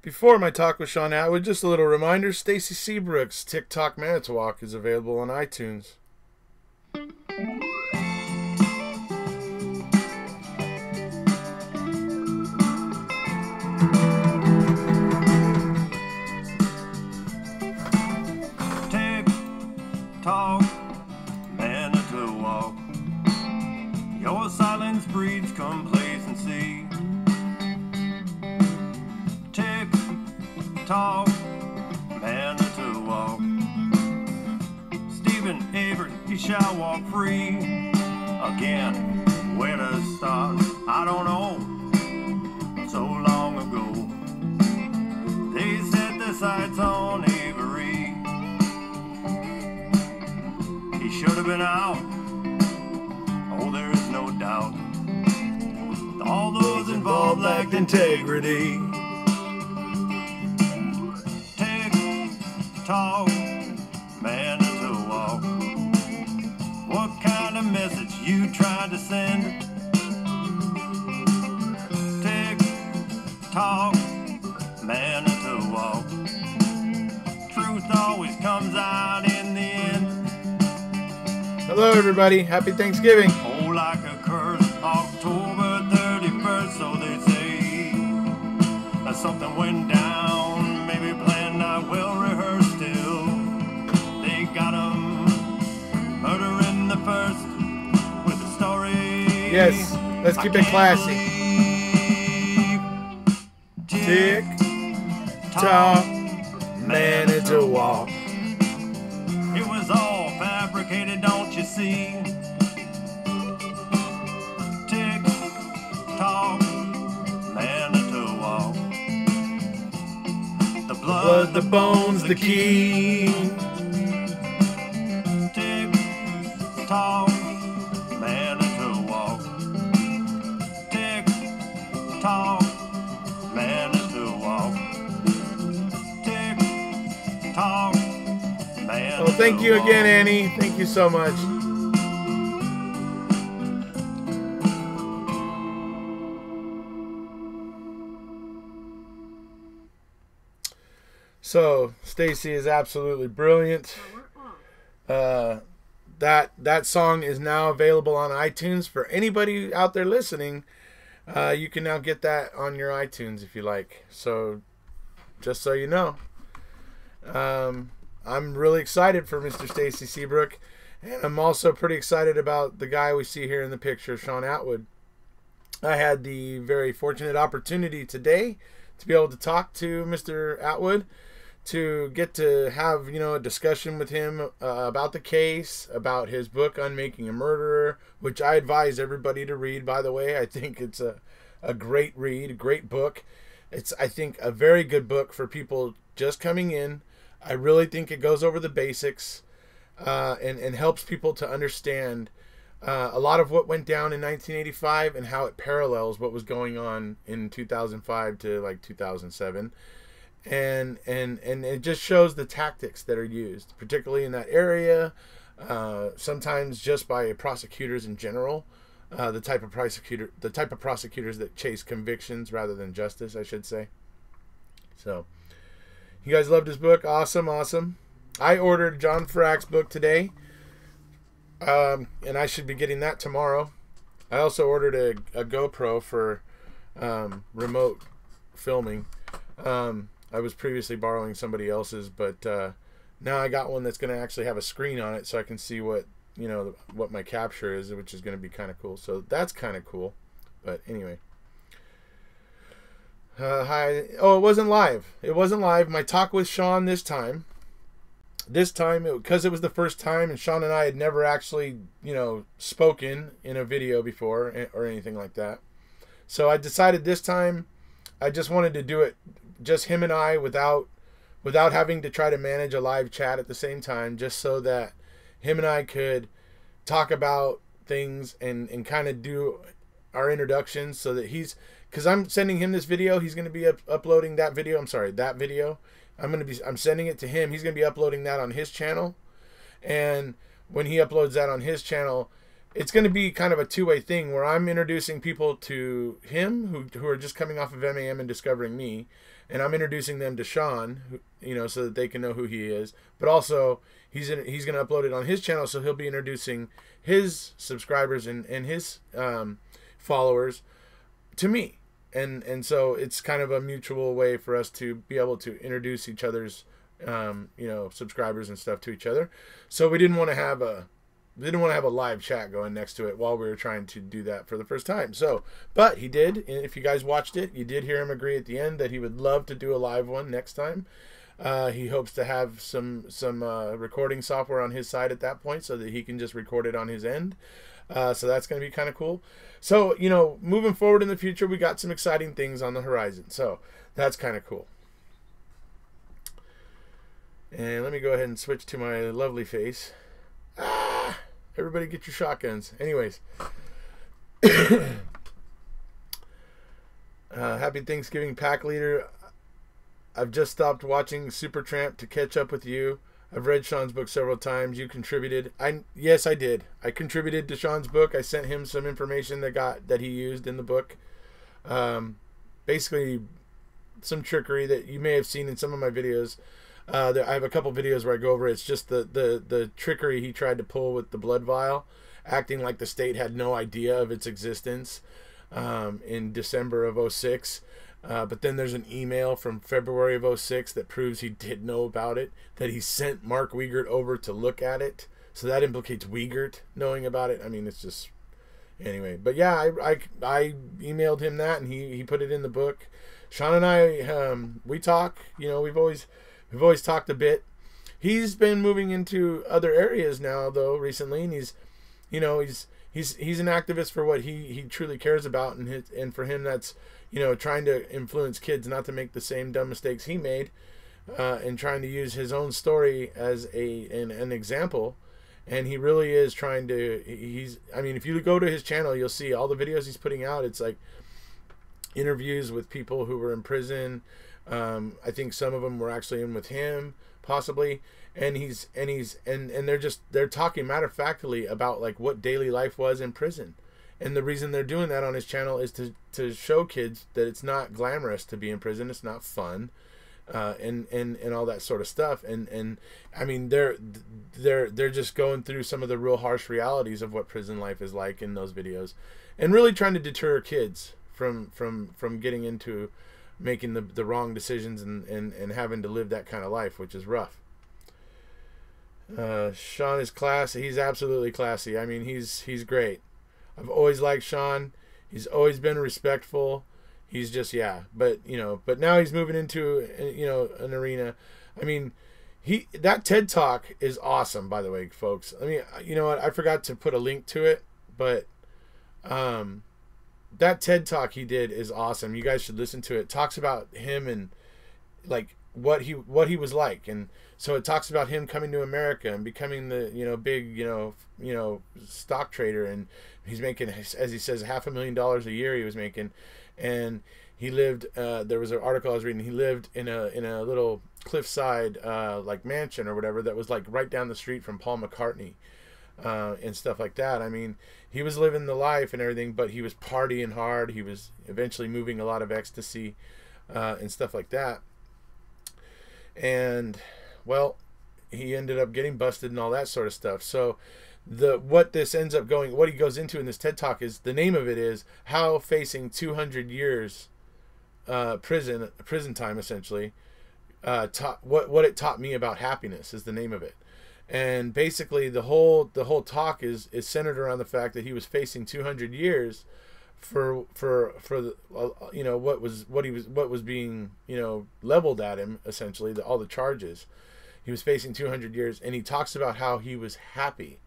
Before my talk with Shaun Attwood, just a little reminder, Stacy Seabrook's TikTok Manitowoc is available on iTunes. TikTok Manitowoc, your silence breeds complacency. TikTok Manitowoc, Stephen Avery, he shall walk free. Again, where to start, I don't know. So long ago, they set their sights on Avery. He should have been out, oh there is no doubt. All those involved lacked integrity. TikTok Manitowoc, what kind of message you trying to send? TikTok Manitowoc, truth always comes out in the end. Hello everybody, happy Thanksgiving. Oh, like a curse, October 31st, so they say. Something went down, maybe planned, not well rehearsed still. They got 'em murdering the first with a story. Yes, let's keep it classy. TikTok Manitowoc. It was all fabricated, don't you see? TikTok Manitowoc, the blood, The bones, the key. TikTok Manitowoc, TikTok Manitowoc, TikTok Manitowoc. Well, thank you again, Annie. Thank you so much. So, Stacy is absolutely brilliant. That song is now available on iTunes for anybody out there listening. You can now get that on your iTunes if you like. So, just so you know, I'm really excited for Mr. Stacy Seabrook, and I'm also pretty excited about the guy we see here in the picture, Shaun Attwood. I had the very fortunate opportunity today to be able to talk to Mr. Attwood, to get to have, a discussion with him about the case, about his book, Unmaking a Murderer, which I advise everybody to read, by the way. I think it's a great read, a great book. It's, I think, a very good book for people just coming in. I really think it goes over the basics and helps people to understand a lot of what went down in 1985 and how it parallels what was going on in 2005 to like 2007. And it just shows the tactics that are used, particularly in that area, sometimes just by prosecutors in general, the type of prosecutors that chase convictions rather than justice, I should say. So, you guys loved his book. Awesome. I ordered John Frack's book today, and I should be getting that tomorrow. I also ordered a GoPro for remote filming. I was previously borrowing somebody else's, but now I got one that's going to actually have a screen on it, so I can see what my capture is, which is going to be kind of cool. So that's kind of cool. But anyway, hi. Oh, it wasn't live. My talk with Shaun this time, because it was the first time, and Shaun and I had never actually spoken in a video before or anything like that. So I decided this time I just wanted to do it just him and I without having to try to manage a live chat at the same time, just so that him and I could talk about things and kind of do our introductions, so that because I'm sending him this video, he's going to be uploading that video. That video. I'm sending it to him. He's going to be uploading that on his channel. And when he uploads that on his channel, it's going to be kind of a two-way thing where I'm introducing people to him who are just coming off of MAM and discovering me, and I'm introducing them to Shaun, so that they can know who he is. But also, he's going to upload it on his channel, so he'll be introducing his subscribers and his followers to me. And so it's kind of a mutual way for us to be able to introduce each other's subscribers and stuff to each other. So we didn't want to have a live chat going next to it while we were trying to do that for the first time. So, but he did. And if you guys watched it, you did hear him agree at the end that he would love to do a live one next time. He hopes to have some recording software on his side at that point so that he can just record it on his end. So that's going to be kind of cool. So, moving forward in the future, we got some exciting things on the horizon. So that's kind of cool. And let me go ahead and switch to my lovely face. Everybody get your shotguns. Anyways. Happy Thanksgiving, Pack Leader. I've just stopped watching Supertramp to catch up with you. I've read Shaun's book several times. You contributed. Yes, I did. I contributed to Shaun's book. I sent him some information that he used in the book. Basically, some trickery that you may have seen in some of my videos. I have a couple videos where I go over it. It's just the trickery he tried to pull with the blood vial, acting like the state had no idea of its existence in December of 06. But then there's an email from February of 06 that proves he did know about it, that he sent Mark Wiegert over to look at it. So that implicates Wiegert knowing about it. I mean, it's just... Anyway, but yeah, I emailed him that, and he put it in the book. Shaun and I, we talk. We've always talked a bit. He's been moving into other areas now, though, recently, and he's an activist for what he truly cares about, and for him that's trying to influence kids not to make the same dumb mistakes he made, and trying to use his own story as an example. And he really is trying to. If you go to his channel, you'll see all the videos he's putting out. It's like interviews with people who were in prison. I think some of them were actually in with him, possibly. And they're talking matter-of-factly about like what daily life was in prison. And the reason they're doing that on his channel is to show kids that it's not glamorous to be in prison. It's not fun, and all that sort of stuff. And I mean, they're just going through some of the real harsh realities of what prison life is like in those videos, and really trying to deter kids from getting into making the wrong decisions and having to live that kind of life, which is rough. Shaun is classy. He's absolutely classy. I mean, he's great. I've always liked Shaun. He's always been respectful. He's just, but now he's moving into, an arena. I mean, that TED Talk is awesome, by the way, folks. I mean, you know what? I forgot to put a link to it, but that TED Talk he did is awesome. You guys should listen to it. It talks about him and like what he was like, and so it talks about him coming to America and becoming the big stock trader, and he's making, as he says, $500,000 a year he was making, and he lived. There was an article I was reading. He lived in a little cliffside like mansion or whatever that was like right down the street from Paul McCartney. And stuff like that. I mean, he was living the life and everything, but he was partying hard. He was eventually moving a lot of ecstasy and stuff like that. And, well, he ended up getting busted and all that sort of stuff. So what he goes into in this TED Talk is, the name of it is How Facing 200 Years Prison Time, essentially. What it taught me about happiness is the name of it. And basically the whole talk is centered around the fact that he was facing 200 years for the, what was being leveled at him, essentially, all the charges. He was facing 200 years, and he talks about how he was happy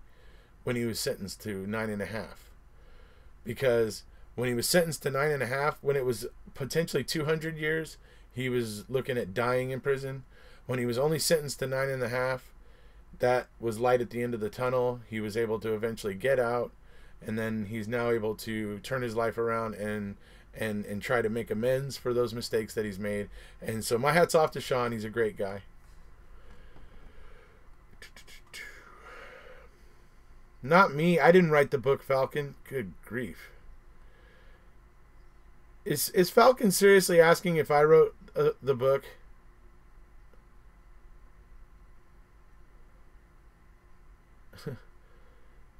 when he was sentenced to 9.5, because when he was sentenced to 9.5, when it was potentially 200 years, he was looking at dying in prison. When he was only sentenced to 9.5, that was light at the end of the tunnel. He was able to eventually get out, and then he's now able to turn his life around and try to make amends for those mistakes that he's made. And so my hat's off to Shaun. He's a great guy. Not me. I didn't write the book, Falcon. Good grief. Is Falcon seriously asking if I wrote the book?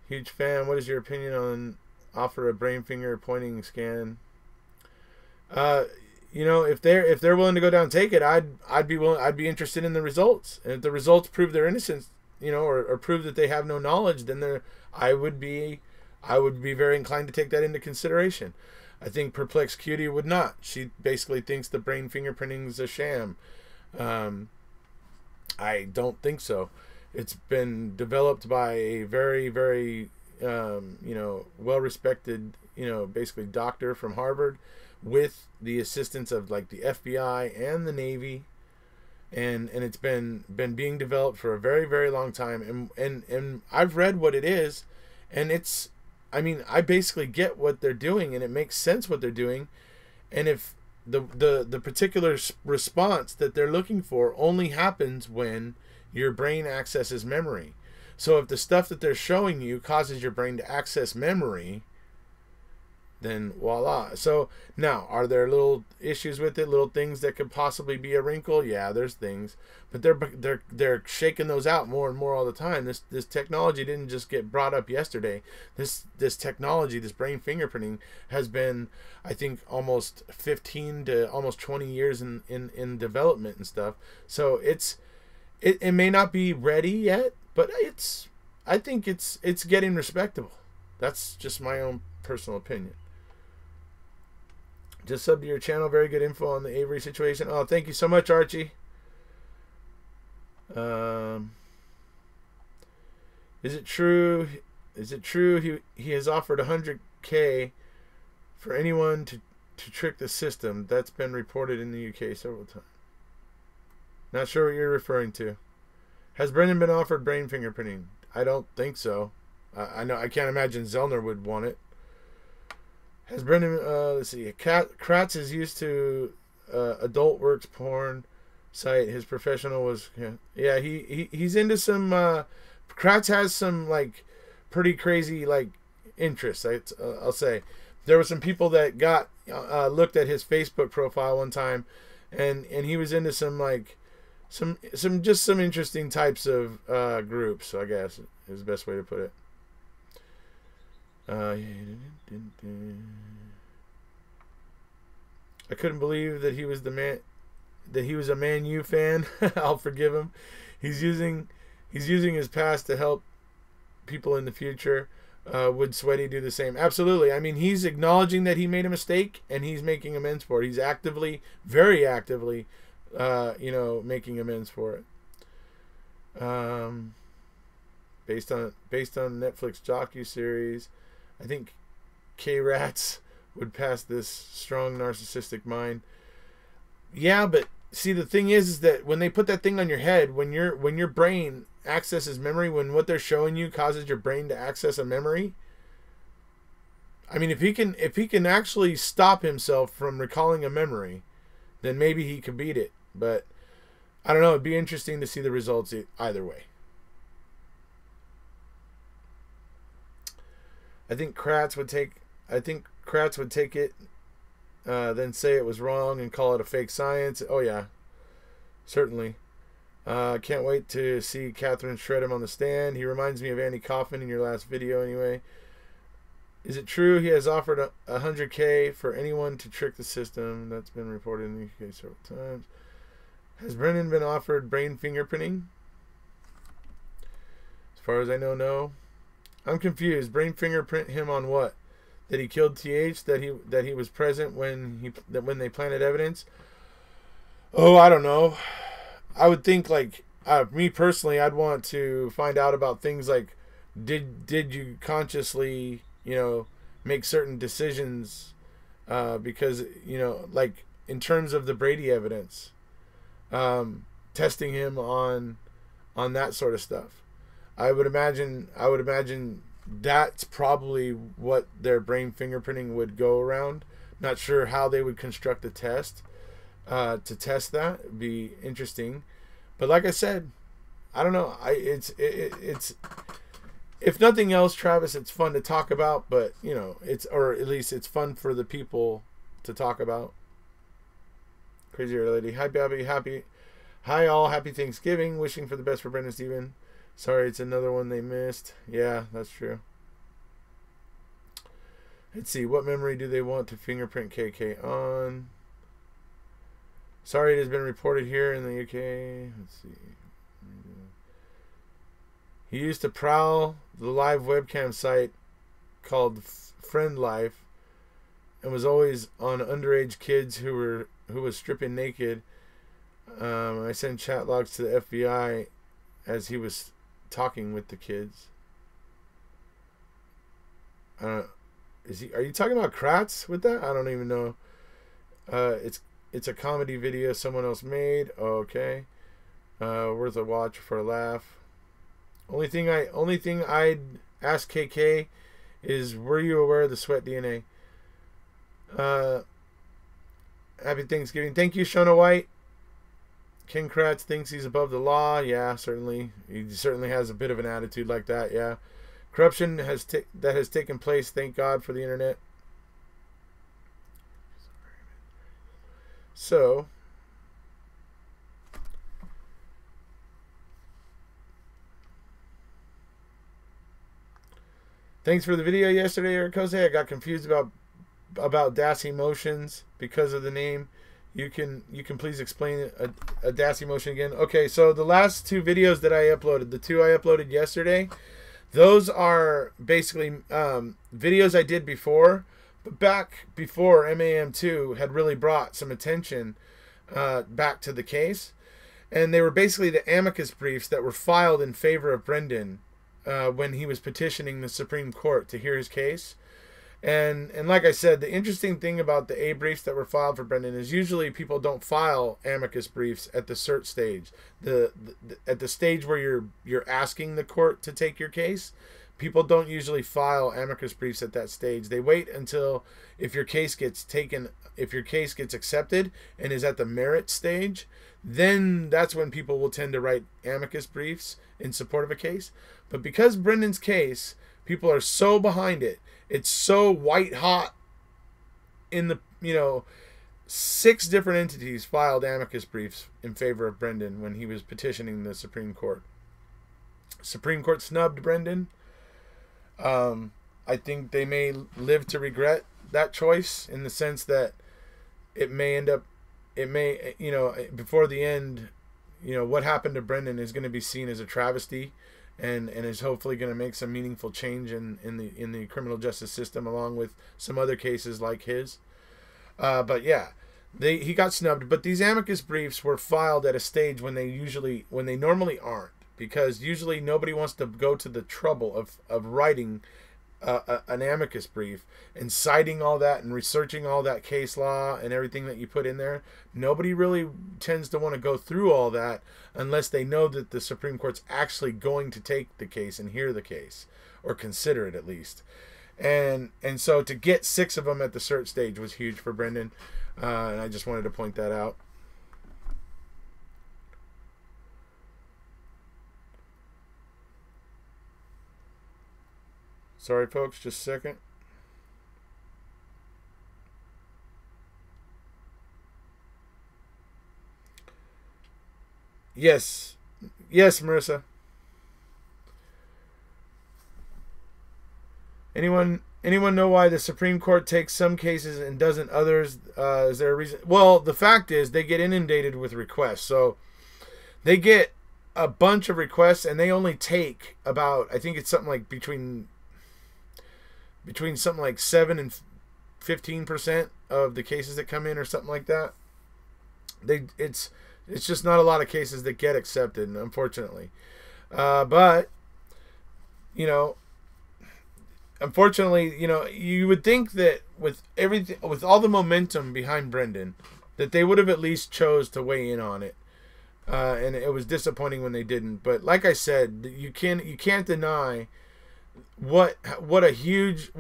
Huge fan. What is your opinion on offer a brain finger pointing scan? You know, if they're willing to go down and take it, I'd be willing. I'd be interested in the results. And if the results prove their innocence, you know, or prove that they have no knowledge, then I would be very inclined to take that into consideration. I think Perplexed Cutie would not. She basically thinks the brain fingerprinting is a sham. I don't think so. It's been developed by a very, very, you know, well-respected, you know, basically doctor from Harvard, with the assistance of like the FBI and the Navy, and it's been being developed for a very, very long time. And I've read what it is, and it's, I mean, I basically get what they're doing, and it makes sense what they're doing. And if the particular response that they're looking for only happens when your brain accesses memory. So if the stuff that they're showing you causes your brain to access memory, then voila. So now, are there little issues with it, little things that could possibly be a wrinkle? Yeah, there's things, but they're shaking those out more and more all the time. This technology didn't just get brought up yesterday. This technology, this brain fingerprinting, has been, I think, almost 15 to almost 20 years in development and stuff. So it may not be ready yet, but I think it's getting respectable. That's just my own personal opinion. Just sub to your channel. Very good info on the Avery situation. Oh, thank you so much, Archie. Is it true? Is it true he has offered $100K for anyone to trick the system? That's been reported in the UK several times. Not sure what you're referring to. Has Brendan been offered brain fingerprinting? I don't think so. I know, I can't imagine Zellner would want it. Has Brendan, let's see, Kratz is used to adult works porn site. His professional was, yeah, he's into some, Kratz has some, like, pretty crazy, like, interests, I'll say. There were some people that got, looked at his Facebook profile one time, and he was into some, like, some interesting types of groups, I guess is the best way to put it. I couldn't believe that he was a Man U fan. I'll forgive him. He's using his past to help people in the future. Would Sweaty do the same? Absolutely. I mean, he's acknowledging that he made a mistake, and he's making amends for it. He's actively, very actively, you know, making amends for it. Based on Netflix docu-series, I think K-Rats would pass this strong narcissistic mind. Yeah, but see, the thing is that when they put that thing on your head, when your brain accesses memory, when what they're showing you causes your brain to access a memory, I mean, if he can actually stop himself from recalling a memory, then maybe he could beat it. But I don't know. It'd be interesting to see the results either way. I think Kratz would take it, then say it was wrong and call it a fake science. Oh yeah, certainly. Can't wait to see Catherine shred him on the stand. He reminds me of Andy Kaufman in your last video anyway. Is it true he has offered $100K for anyone to trick the system? That's been reported in the UK several times. Has Brennan been offered brain fingerprinting? As far as I know, no. I'm confused. Brain fingerprint him on what? That he killed TH? That he was present when they planted evidence? Oh, I don't know. I would think, like, me personally, I'd want to find out about things like, did you consciously, you know, make certain decisions because, you know, like in terms of the Brady evidence, testing him on that sort of stuff. I would imagine that's probably what their brain fingerprinting would go around. Not sure how they would construct a test to test that. It'd be interesting, but like I said, I don't know. if nothing else, Travis, it's fun to talk about, but you know, or at least it's fun for the people to talk about. Crazy lady. Hi, Babby. Hi, all. Happy Thanksgiving. Wishing for the best for Brendan Steven. Sorry, it's another one they missed. Yeah, that's true. Let's see. What memory do they want to fingerprint KK on? Sorry, it has been reported here in the UK. Let's see. He used to prowl the live webcam site called Friend Life and was always on underage kids who was stripping naked. I sent chat logs to the FBI as he was talking with the kids. Are you talking about Kratz with that? I don't even know. It's a comedy video someone else made. Okay. Worth a watch for a laugh. Only thing I'd ask KK is, were you aware of the sweat DNA? Happy Thanksgiving. Thank you, Shona White. Ken Kratz thinks he's above the law. Yeah, certainly. He certainly has a bit of an attitude like that, yeah. Corruption that has taken place, thank God for the internet. So, thanks for the video yesterday, Erekose. I got confused about DAS emotions because of the name. You can please explain a DAS emotion again. Okay, so the last two videos that I uploaded, the two I uploaded yesterday, those are basically videos I did before, but back before MAM2 had really brought some attention back to the case. And they were basically the amicus briefs that were filed in favor of Brendan when he was petitioning the Supreme Court to hear his case. And like I said, the interesting thing about the A briefs that were filed for Brendan is usually people don't file amicus briefs at the cert stage. At the stage where you're asking the court to take your case, people don't usually file amicus briefs at that stage. They wait until if your case gets accepted and is at the merit stage, then that's when people will tend to write amicus briefs in support of a case. But because Brendan's case, people are so behind it, it's so white hot in the, 6 different entities filed amicus briefs in favor of Brendan when he was petitioning the Supreme Court. Supreme Court snubbed Brendan. I think they may live to regret that choice in the sense that before the end, what happened to Brendan is going to be seen as a travesty. And is hopefully going to make some meaningful change in the criminal justice system, along with some other cases like his. But yeah, he got snubbed. But these amicus briefs were filed at a stage when they normally aren't, because usually nobody wants to go to the trouble of writing an amicus brief and citing all that and researching all that case law and everything that you put in there. Nobody really tends to want to go through all that unless they know that the Supreme Court's actually going to take the case and hear the case, or consider it at least. And so to get 6 of them at the cert stage was huge for Brendan, and I just wanted to point that out. Sorry, folks, just a second. Yes, Marissa. Anyone know why the Supreme Court takes some cases and doesn't others? Is there a reason? Well, the fact is they get inundated with requests. So they get a bunch of requests and they only take about, I think it's something like between something like 7 and 15% of the cases that come in, or something like that. It's just not a lot of cases that get accepted, unfortunately. But unfortunately, you would think that with everything, with all the momentum behind Brendan, that they would have at least chose to weigh in on it. And it was disappointing when they didn't. But like I said, you can't deny what a huge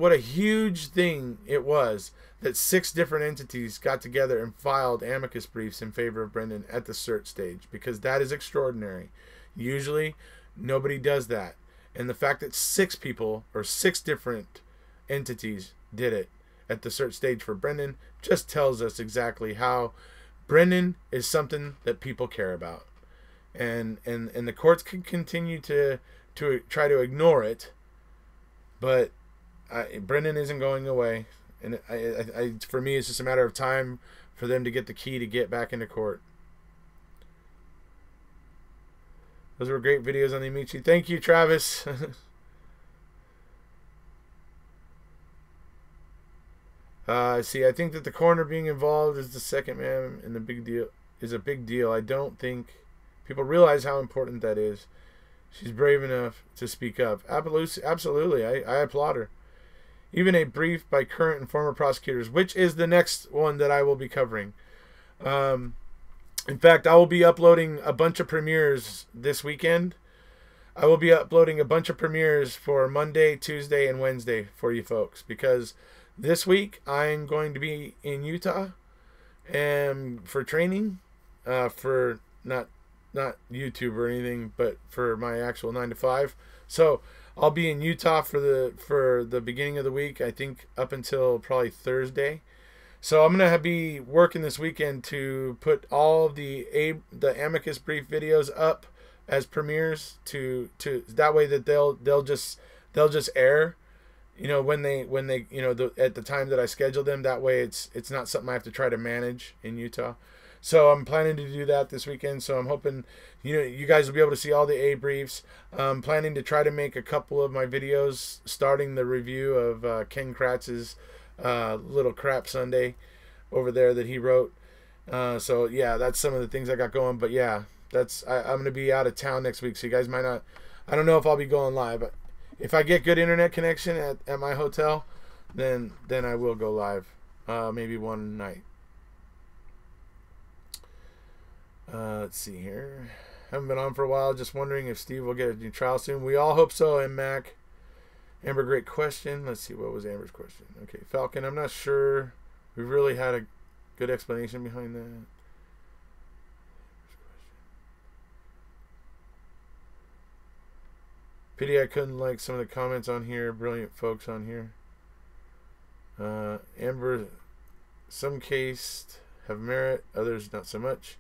thing it was that 6 different entities got together and filed amicus briefs in favor of Brendan at the cert stage, because that is extraordinary. Usually nobody does that. And the fact that 6 people or 6 different entities did it at the search stage for Brendan just tells us exactly how Brendan is something that people care about. And the courts can continue to try to ignore it, but Brendan isn't going away. And for me, it's just a matter of time for them to get the key to get back into court. Those were great videos on the Amici. Thank you, Travis. See, I think that the coroner being involved is the second man and the big deal is a big deal. I don't think people realize how important that is. She's brave enough to speak up. Absolutely. I applaud her. Even a brief by current and former prosecutors, which is the next one that I will be covering. In fact, I will be uploading a bunch of premieres this weekend. I will be uploading a bunch of premieres for Monday, Tuesday, and Wednesday for you folks. Because this week, I'm going to be in Utah and for training. For not YouTube or anything, but for my actual 9 to 5. So I'll be in Utah for the beginning of the week. I think up until probably Thursday. So I'm gonna be working this weekend to put all of the amicus brief videos up as premieres to that way that they'll just air, when they at the time that I schedule them. That way it's not something I have to try to manage in Utah. So I'm planning to do that this weekend. So I'm hoping you guys will be able to see all the A briefs. I'm planning to try to make a couple of my videos starting the review of Ken Kratz's Little Crap Sunday over there that he wrote. So yeah, that's some of the things I got going. But yeah, I'm going to be out of town next week, so you guys might not. I don't know if I'll be going live, but if I get good internet connection at my hotel, then I will go live. Maybe one night. Let's see here. Haven't been on for a while. Just wondering if Steve will get a new trial soon. We all hope so. And Mac. Amber, great question. Let's see. What was Amber's question? Okay, Falcon. I'm not sure. We really had a good explanation behind that. Pity I couldn't like some of the comments on here. Brilliant folks on here. Amber, some cases have merit, others not so much.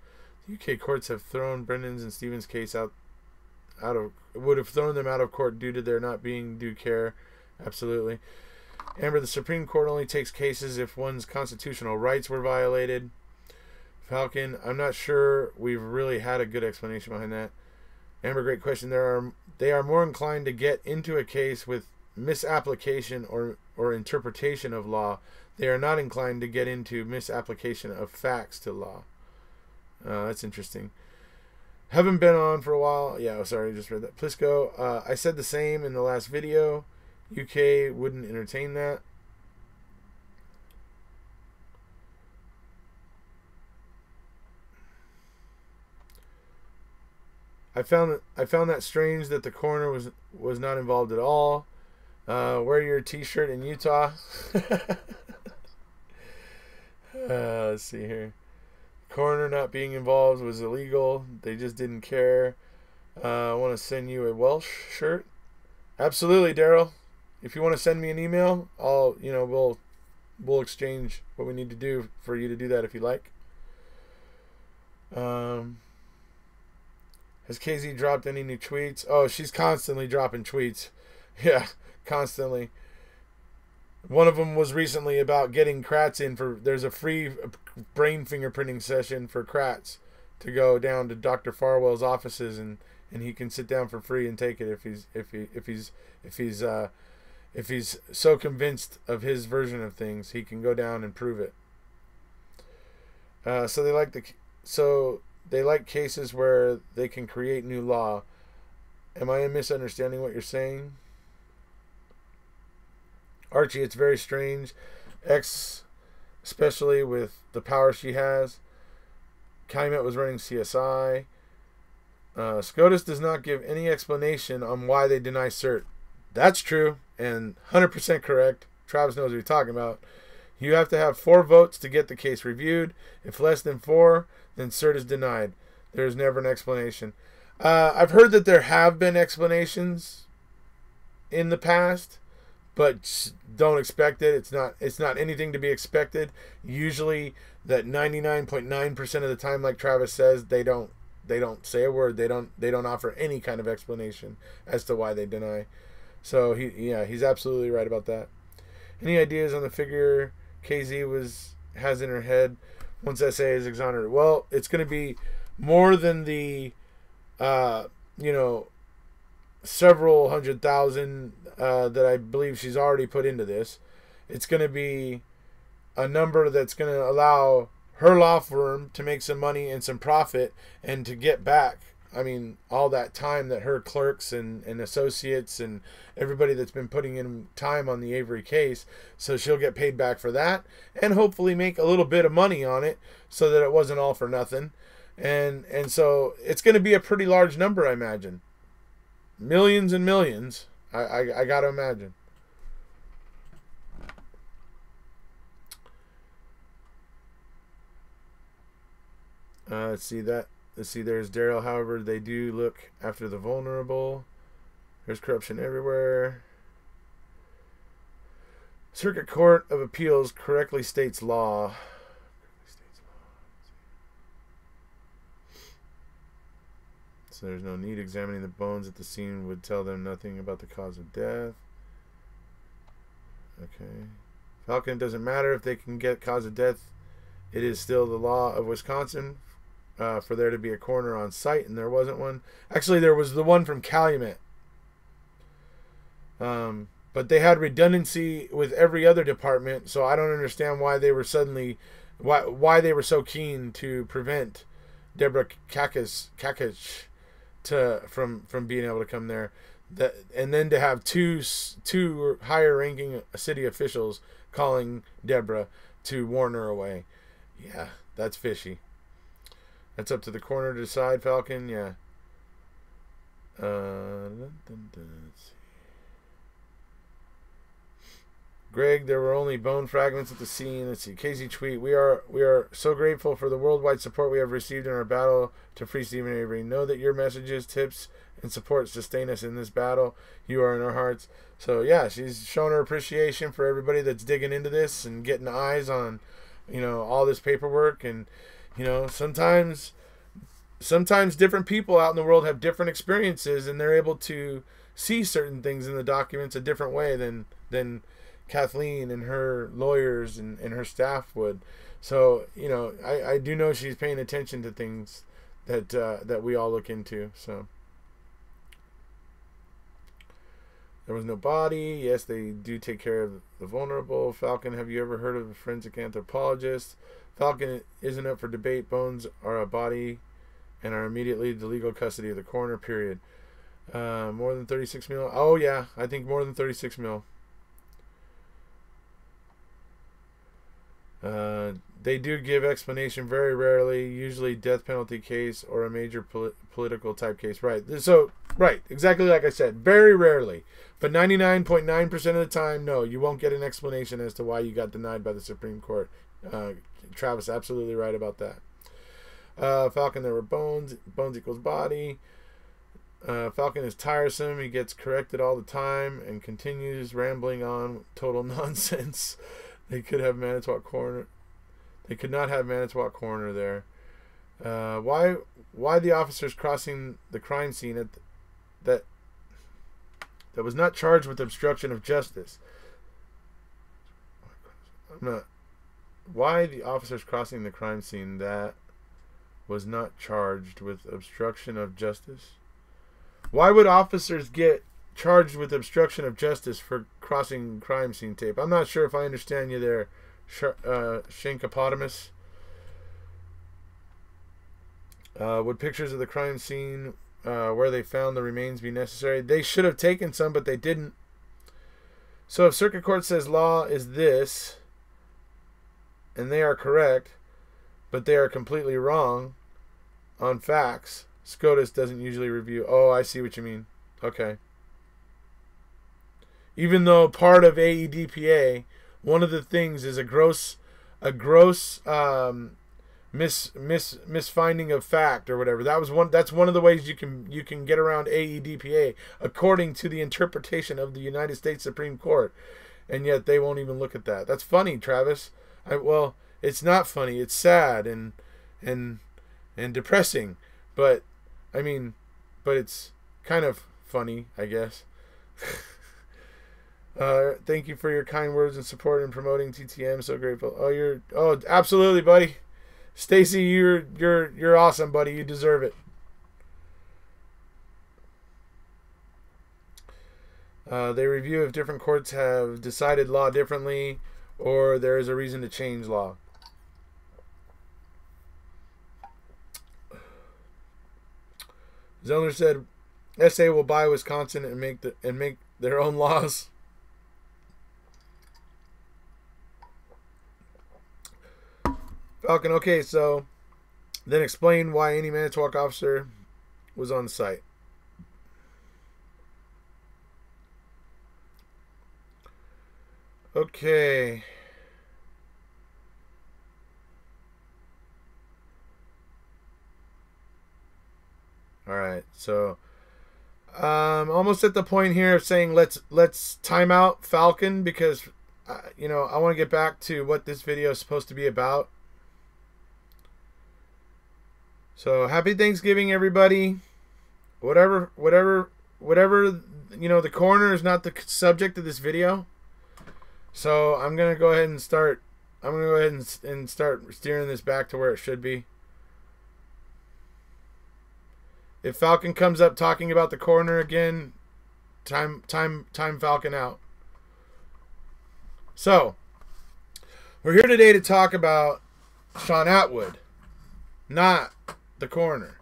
UK courts have thrown Brendan's and Stephen's case would have thrown them out of court due to their not being due care. Absolutely. Amber, the Supreme Court only takes cases if one's constitutional rights were violated. Falcon, I'm not sure we've really had a good explanation behind that. Amber, great question. They are more inclined to get into a case with misapplication or interpretation of law. They are not inclined to get into misapplication of facts to law. That's interesting. Haven't been on for a while. Yeah, sorry, I just read that. Plisco, I said the same in the last video. UK wouldn't entertain that. I found that strange that the coroner was not involved at all. Wear your t-shirt in Utah. Let's see here. Coroner not being involved was illegal. They just didn't care. I want to send you a Welsh shirt. Absolutely, Daryl. If you want to send me an email, we'll exchange what we need to do for you to do that if you like. Has KZ dropped any new tweets? Oh, she's constantly dropping tweets. Yeah, constantly. One of them was recently about getting Kratz in for. There's a free brain fingerprinting session for Kratz to go down to Dr. Farwell's offices and he can sit down for free and take it if he's so convinced of his version of things, he can go down and prove it. So they like cases where they can create new law. Am I misunderstanding what you're saying? Archie, it's very strange. X, especially with the power she has. Kaimet was running CSI. SCOTUS does not give any explanation on why they deny cert. That's true and 100% correct. Travis knows what you're talking about. You have to have 4 votes to get the case reviewed. If less than 4, then cert is denied. There's never an explanation. I've heard that there have been explanations in the past, but don't expect it. It's not anything to be expected. Usually that 99.9% of the time, like Travis says, they don't say a word. They don't offer any kind of explanation as to why they deny. So he's absolutely right about that. Any ideas on the figure KZ has in her head once SA is exonerated? Well, it's going to be more than the several 100,000 that I believe she's already put into this. It's going to be a number that's going to allow her law firm to make some money and some profit and to get back, I mean, all that time that her clerks and associates and everybody that's been putting in time on the Avery case. So she'll get paid back for that and hopefully make a little bit of money on it so that it wasn't all for nothing. And so it's going to be a pretty large number, I imagine. Millions and millions, I got to imagine. Let's see, there's Daryl. However, they do look after the vulnerable. There's corruption everywhere. Circuit Court of Appeals correctly states law. So there's no need. Examining the bones at the scene would tell them nothing about the cause of death. Okay. Falcon, doesn't matter if they can get cause of death. It is still the law of Wisconsin for there to be a coroner on site, and there wasn't one. Actually, there was the one from Calumet. But they had redundancy with every other department, so I don't understand why they were why they were so keen to prevent Deborah Kakich from being able to come there. And then to have two higher ranking city officials calling Deborah to warn her away. Yeah, that's fishy. That's up to the coroner to decide, Falcon. Yeah. Let's see. Greg, there were only bone fragments at the scene. Let's see. Casey tweet: We are so grateful for the worldwide support we have received in our battle to free Stephen Avery. Know that your messages, tips, and support sustain us in this battle. You are in our hearts. So yeah, she's shown her appreciation for everybody that's digging into this and getting eyes on, all this paperwork. And sometimes different people out in the world have different experiences, and they're able to see certain things in the documents a different way than Kathleen and her lawyers and her staff would. So I do know she's paying attention to things that we all look into. So there was no body. Yes, they do take care of the vulnerable. Falcon, have you ever heard of a forensic anthropologist? Falcon isn't up for debate. Bones are a body and are immediately the legal custody of the coroner, period. More than 36 mil. Oh yeah, I think more than 36 mil. They do give explanation very rarely, usually death penalty case or a major political type case. Right. So, right. Exactly like I said. Very rarely. But 99.9% of the time, no, you won't get an explanation as to why you got denied by the Supreme Court. Travis, absolutely right about that. Falcon, there were bones. Bones equals body. Falcon is tiresome. He gets corrected all the time and continues rambling on total nonsense. They could have Manitowoc coroner. They could not have Manitowoc coroner there. Why the officers crossing the crime scene that was not charged with obstruction of justice? Why the officers crossing the crime scene that was not charged with obstruction of justice? Why would officers get charged with obstruction of justice for crossing crime scene tape? I'm not sure if I understand you there, Shankopotamus. Would pictures of the crime scene where they found the remains be necessary? They should have taken some, but they didn't. So if Circuit Court says law is this, and they are correct, but they are completely wrong on facts, SCOTUS doesn't usually review. Oh, I see what you mean. Okay. Even though part of AEDPA, one of the things is a gross misfinding of fact or whatever. That's one of the ways you can get around AEDPA according to the interpretation of the United States Supreme Court, and yet they won't even look at that. That's funny, Travis. Well, it's not funny. It's sad and depressing, but I mean, but it's kind of funny, I guess. Thank you for your kind words and support in promoting TTM. So grateful. Oh, absolutely, buddy. Stacy, you're awesome, buddy. You deserve it. They review if different courts have decided law differently or there is a reason to change law. Zellner said, SA will buy Wisconsin and make their own laws. Falcon, okay, so then explain why any Manitowoc officer was on site. Okay. All right, so almost at the point here of saying let's time out Falcon because I want to get back to what this video is supposed to be about. So happy Thanksgiving, everybody. Whatever, the coroner is not the subject of this video. So I'm going to go ahead and start. I'm going to go ahead and start steering this back to where it should be. If Falcon comes up talking about the coroner again, time Falcon out. So, we're here today to talk about Shaun Attwood, not the coroner.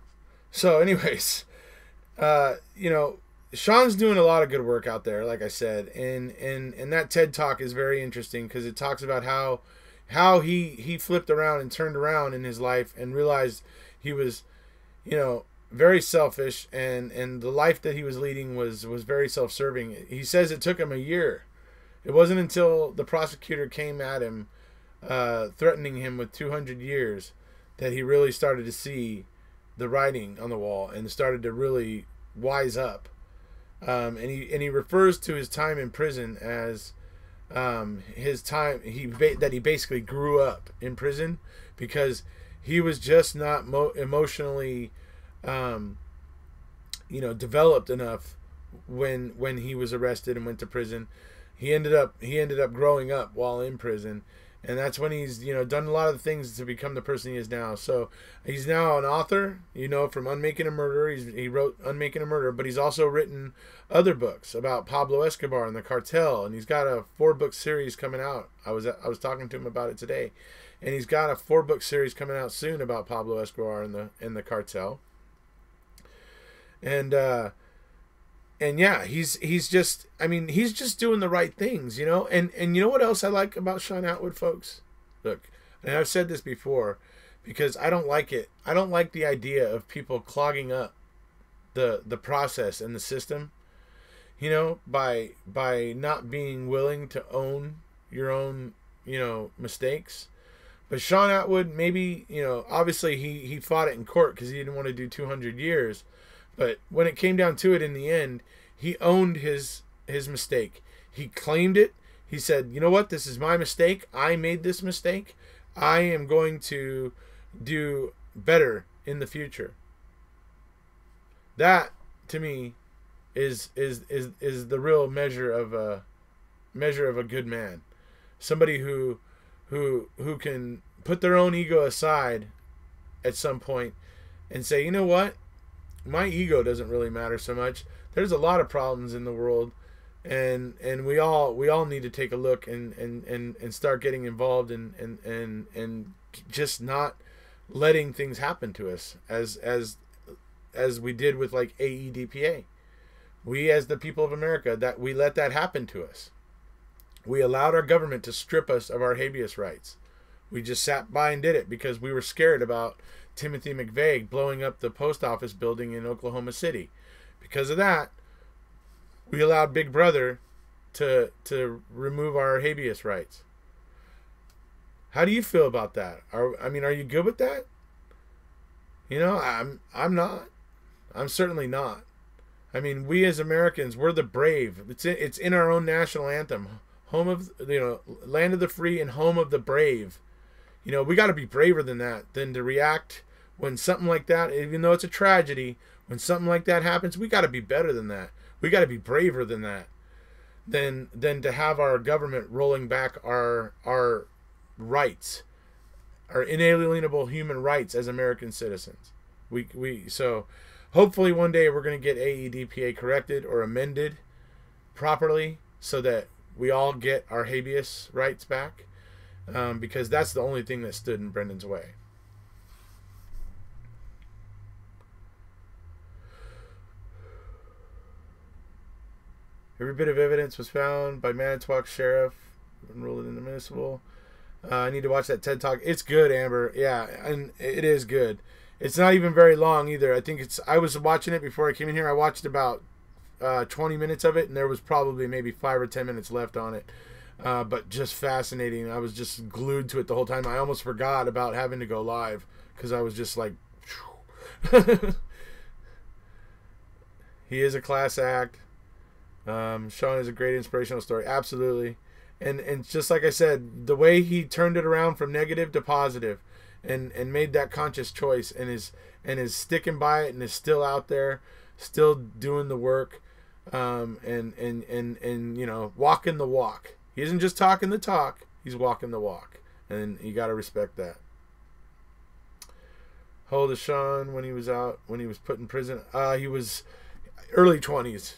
So anyways, Shaun's doing a lot of good work out there, like I said, and that TED Talk is very interesting because it talks about how he flipped around and turned around in his life and realized he was, very selfish and the life that he was leading was very self-serving. He says it took him a year. It wasn't until the prosecutor came at him, threatening him with 200 years, that he really started to see the writing on the wall and started to really wise up. And he refers to his time in prison as his time that he basically grew up in prison because he was just not emotionally developed enough when he was arrested and went to prison. He ended up growing up while in prison, and that's when he's done a lot of the things to become the person he is now. So he's now an author, from Unmaking a Murder. He wrote Unmaking a Murder, but he's also written other books about Pablo Escobar and the cartel, and he's got a 4-book series coming out. I was talking to him about it today, and he's got a 4-book series coming out soon about Pablo Escobar and the cartel. And yeah, he's just doing the right things, and you know what else I like about Shaun Attwood, folks? Look, and I've said this before because I don't like it. I don't like the idea of people clogging up the process and the system, by not being willing to own your own, mistakes. But Shaun Attwood, maybe, obviously he fought it in court because he didn't want to do 200 years. But when it came down to it in the end, he owned his mistake. He claimed it. He said, you know what? This is my mistake. I made this mistake. I am going to do better in the future. That, to me, is the real measure of a good man. Somebody who can put their own ego aside at some point and say, you know what? My ego doesn't really matter so much. There's a lot of problems in the world, and we all need to take a look and start getting involved and just not letting things happen to us as we did with like AEDPA. We as the people of America, that we let that happen to us. We allowed our government to strip us of our habeas rights. We just sat by and did it because we were scared about Timothy McVeigh blowing up the post office building in Oklahoma City. Because of that, we allowed Big Brother to remove our habeas rights. How do you feel about that? I mean, are you good with that? You know, I'm not. I'm certainly not. I mean, we as Americans, we're the brave. It's in our own national anthem, home of, you know, land of the free and home of the brave. You know, we got to be braver than that, than to react when something like that, even though it's a tragedy, when something like that happens, we got to be better than that. We got to be braver than that, than to have our government rolling back our rights, our inalienable human rights as American citizens. So hopefully one day we're going to get AEDPA corrected or amended properly so that we all get our habeas rights back, because that's the only thing that stood in Brendan's way. Every bit of evidence was found by Manitowoc Sheriff and ruled inadmissible. I need to watch that TED Talk. It's good, Amber. Yeah, and it is good. It's not even very long either. I think I was watching it before I came in here. I watched about 20 minutes of it, and there was probably maybe 5 or 10 minutes left on it. But just fascinating. I was just glued to it the whole time. I almost forgot about having to go live because I was just like, he is a class act. Shaun is a great inspirational story. Absolutely. And just like I said, the way he turned it around from negative to positive and made that conscious choice and is sticking by it and is still out there, still doing the work, and you know, walking the walk. He isn't just talking the talk, he's walking the walk. And you got to respect that. How old is Shaun when he was put in prison? He was early 20s.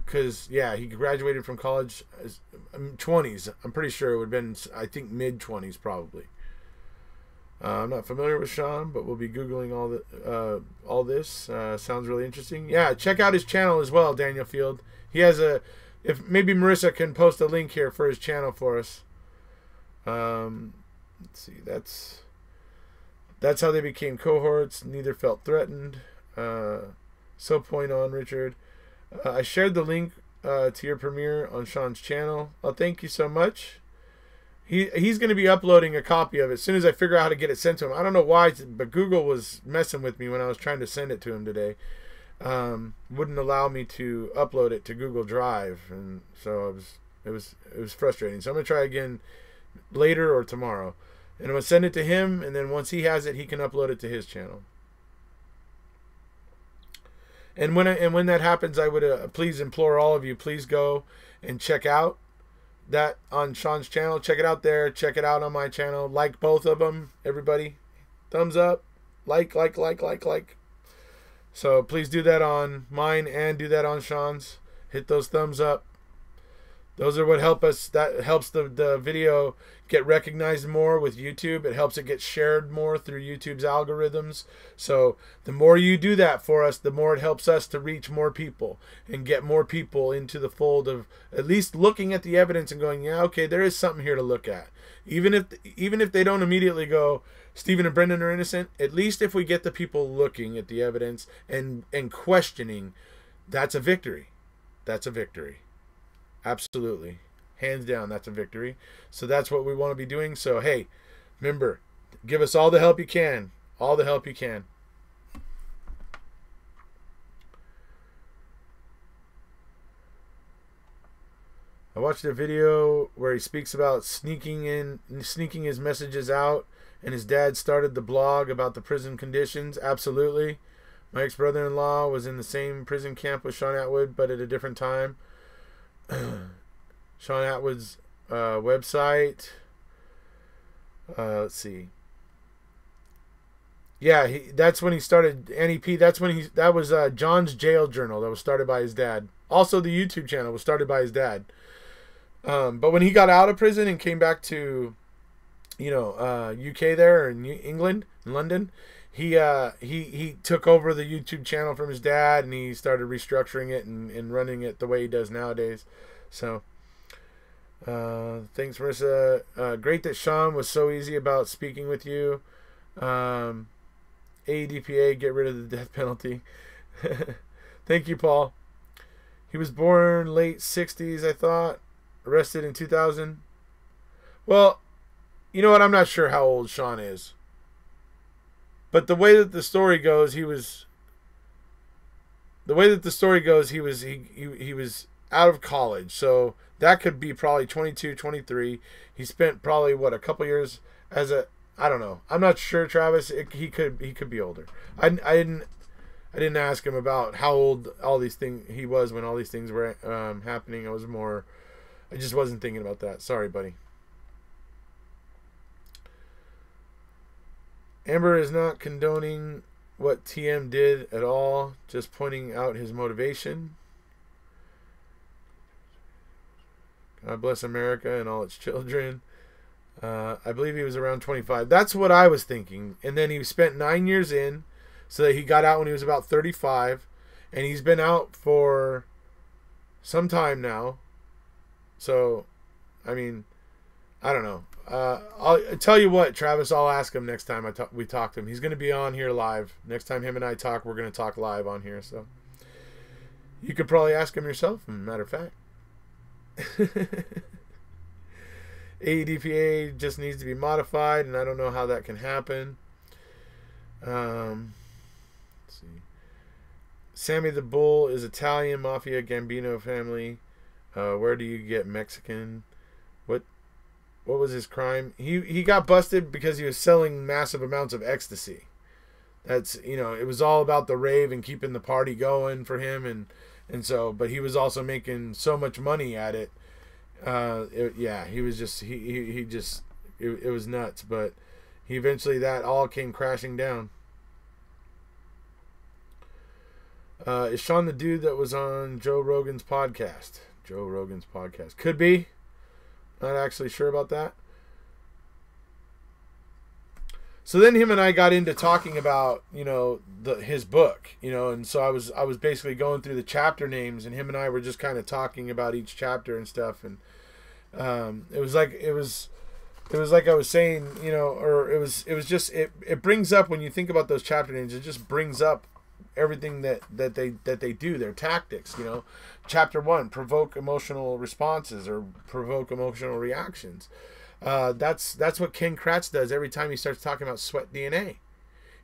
Because, yeah, he graduated from college as 20s. I'm pretty sure it would have been, I think, mid-20s probably. I'm not familiar with Shaun, but we'll be Googling all this. Sounds really interesting. Yeah, check out his channel as well, Daniel Field. He has if maybe Marissa can post a link here for his channel for us. Let's see, that's how they became cohorts. Neither felt threatened. So point on, Richard. I shared the link to your premiere on Shaun's channel. Oh, thank you so much. He's going to be uploading a copy of it as soon as I figure out how to get it sent to him. I don't know why, but Google was messing with me when I was trying to send it to him today. Wouldn't allow me to upload it to Google Drive, and so it was frustrating. So I'm going to try again later or tomorrow, and I'm going to send it to him, and then once he has it, he can upload it to his channel. And when that happens, I would please implore all of you, please go and check out that on Shaun's channel. Check it out there. Check it out on my channel. Like both of them, everybody. Thumbs up. Like. So please do that on mine and do that on Shaun's. Hit those thumbs up. Those are what help us. That helps the video get recognized more with YouTube. It helps it get shared more through YouTube's algorithms. So the more you do that for us, the more it helps us to reach more people and get more people into the fold of at least looking at the evidence and going, yeah, okay, there is something here to look at. Even if they don't immediately go, Stephen and Brendan are innocent, at least if we get the people looking at the evidence and questioning, that's a victory. That's a victory. Absolutely. Hands down, that's a victory. So that's what we want to be doing. So, hey, remember, give us all the help you can. All the help you can. I watched a video where he speaks about sneaking his messages out, and his dad started the blog about the prison conditions. Absolutely. My ex-brother-in-law was in the same prison camp with Shaun Attwood, but at a different time. Shaun Attwood's website. Let's see. Yeah, that's when he started NEP. That was John's Jail Journal that was started by his dad. Also, the YouTube channel was started by his dad. But when he got out of prison and came back to, UK there in England, in London, he took over the YouTube channel from his dad, and he started restructuring it and running it the way he does nowadays. So, thanks, Marissa. Great that Shaun was so easy about speaking with you. AEDPA, get rid of the death penalty. Thank you, Paul. He was born late 60s, I thought. Arrested in 2000. Well, you know what? I'm not sure how old Shaun is. But the way that the story goes, he was out of college. So that could be probably 22, 23. He spent probably a couple years as I don't know. I'm not sure, Travis. He could be older. I didn't ask him about how old all these things he was when all these things were happening. I just wasn't thinking about that. Sorry, buddy. Amber is not condoning what TM did at all, just pointing out his motivation. God bless America and all its children. I believe he was around 25. That's what I was thinking. And then he spent 9 years in, so that he got out when he was about 35. And he's been out for some time now. So, I mean, I don't know. I'll tell you what, Travis, I'll ask him next time we talk to him. He's going to be on here live. Next time him and I talk, we're going to talk live on here. So you could probably ask him yourself, as a matter of fact. AEDPA just needs to be modified, and I don't know how that can happen. Let's see. Sammy the Bull is Italian, Mafia, Gambino family. Where do you get Mexican? What was his crime? He got busted because he was selling massive amounts of ecstasy. That's, it was all about the rave and keeping the party going for him, and so, but he was also making so much money at it. He was just it was nuts, but he eventually, that all came crashing down. Is Shaun the dude that was on Joe Rogan's podcast? Joe Rogan's podcast. Could be. Not actually sure about that. So then him and I got into talking about, his book, and so I was basically going through the chapter names, and him and I were just kind of talking about each chapter and stuff, and it was like I was saying, it brings up, when you think about those chapter names, it just brings up everything that they do, their tactics. Chapter 1, provoke emotional responses or provoke emotional reactions. That's what Ken Kratz does every time he starts talking about sweat DNA.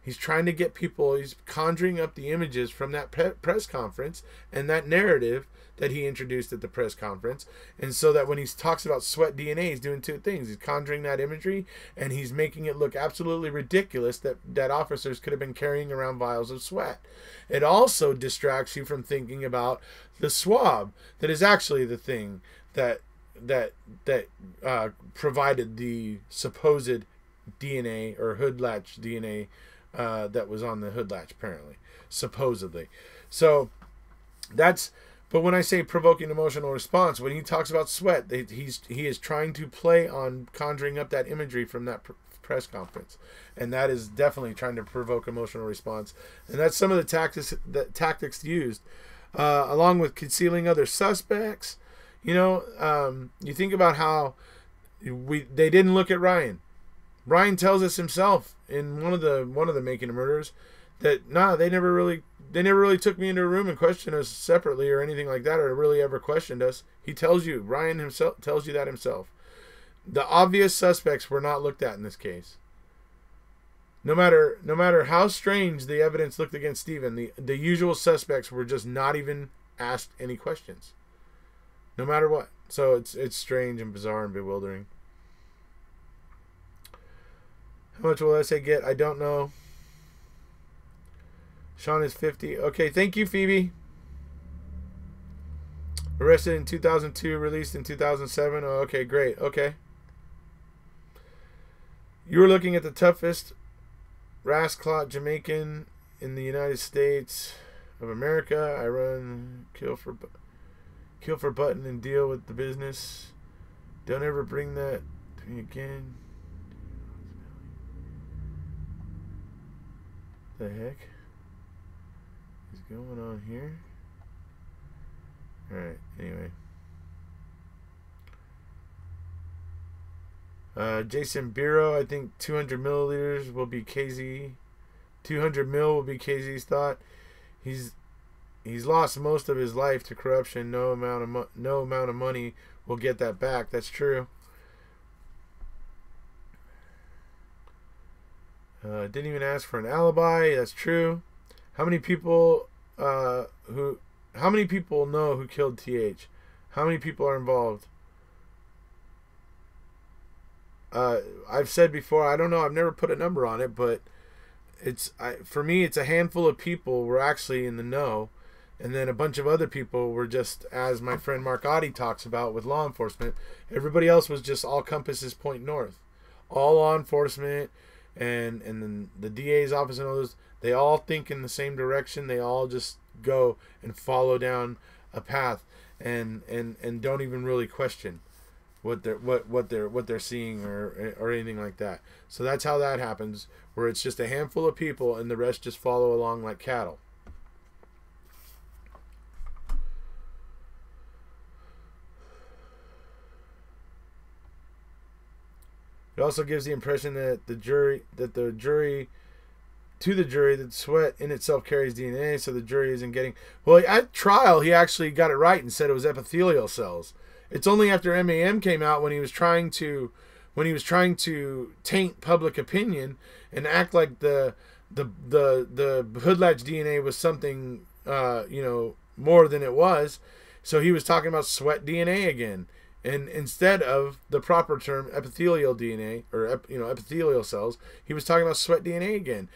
He's trying to get people, he's conjuring up the images from that press conference and that narrative that he introduced at the press conference. And so that when he talks about sweat DNA, he's doing two things. He's conjuring that imagery, and he's making it look absolutely ridiculous that officers could have been carrying around vials of sweat. It also distracts you from thinking about the swab that is actually the thing that provided the supposed DNA or hood latch DNA that was on the hood latch, apparently, supposedly. So that's. But when I say provoking emotional response, when he talks about sweat, he is trying to play on conjuring up that imagery from that press conference, and that is definitely trying to provoke emotional response. And that's some of the tactics used, along with concealing other suspects. You think about how they didn't look at Ryan. Ryan tells us himself in one of the Making a Murders that they never really took me into a room and questioned us separately or anything like that, or really ever questioned us. He tells you, Ryan himself tells you that himself. The obvious suspects were not looked at in this case. No matter how strange the evidence looked against Stephen, the usual suspects were just not even asked any questions. No matter what. So it's strange and bizarre and bewildering. How much will essay get? I don't know. Shaun is 50. Okay, thank you, Phoebe. Arrested in 2002, released in 2007. Oh, okay, great. Okay. You were looking at the toughest rasclot Jamaican in the United States of America. I run kill for button and deal with the business. Don't ever bring that to me again. The heck is going on here? Alright, anyway. Jason Biro, I think 200 milliliters will be KZ. 200 mil will be KZ's thought. He's lost most of his life to corruption. No amount of money will get that back. That's true. Didn't even ask for an alibi. That's true. How many people How many people know who killed TH? How many people are involved? I've said before, I don't know, I've never put a number on it, but for me, it's a handful of people were actually in the know, and then a bunch of other people were just, as my friend Mark Oddie talks about with law enforcement, everybody else was just all compasses point north. All law enforcement and then the DA's office and all those, they all think in the same direction. They all just go and follow down a path and don't even really question what they're seeing or anything like that. So that's how that happens, where it's just a handful of people and the rest just follow along like cattle. It also gives the impression that the jury that sweat in itself carries DNA, so the jury isn't getting. Well, at trial, he actually got it right and said it was epithelial cells. It's only after MAM came out when he was trying to taint public opinion and act like the hoodlatch DNA was something more than it was. So he was talking about sweat DNA again. And instead of the proper term epithelial DNA or epithelial cells, he was talking about sweat DNA again,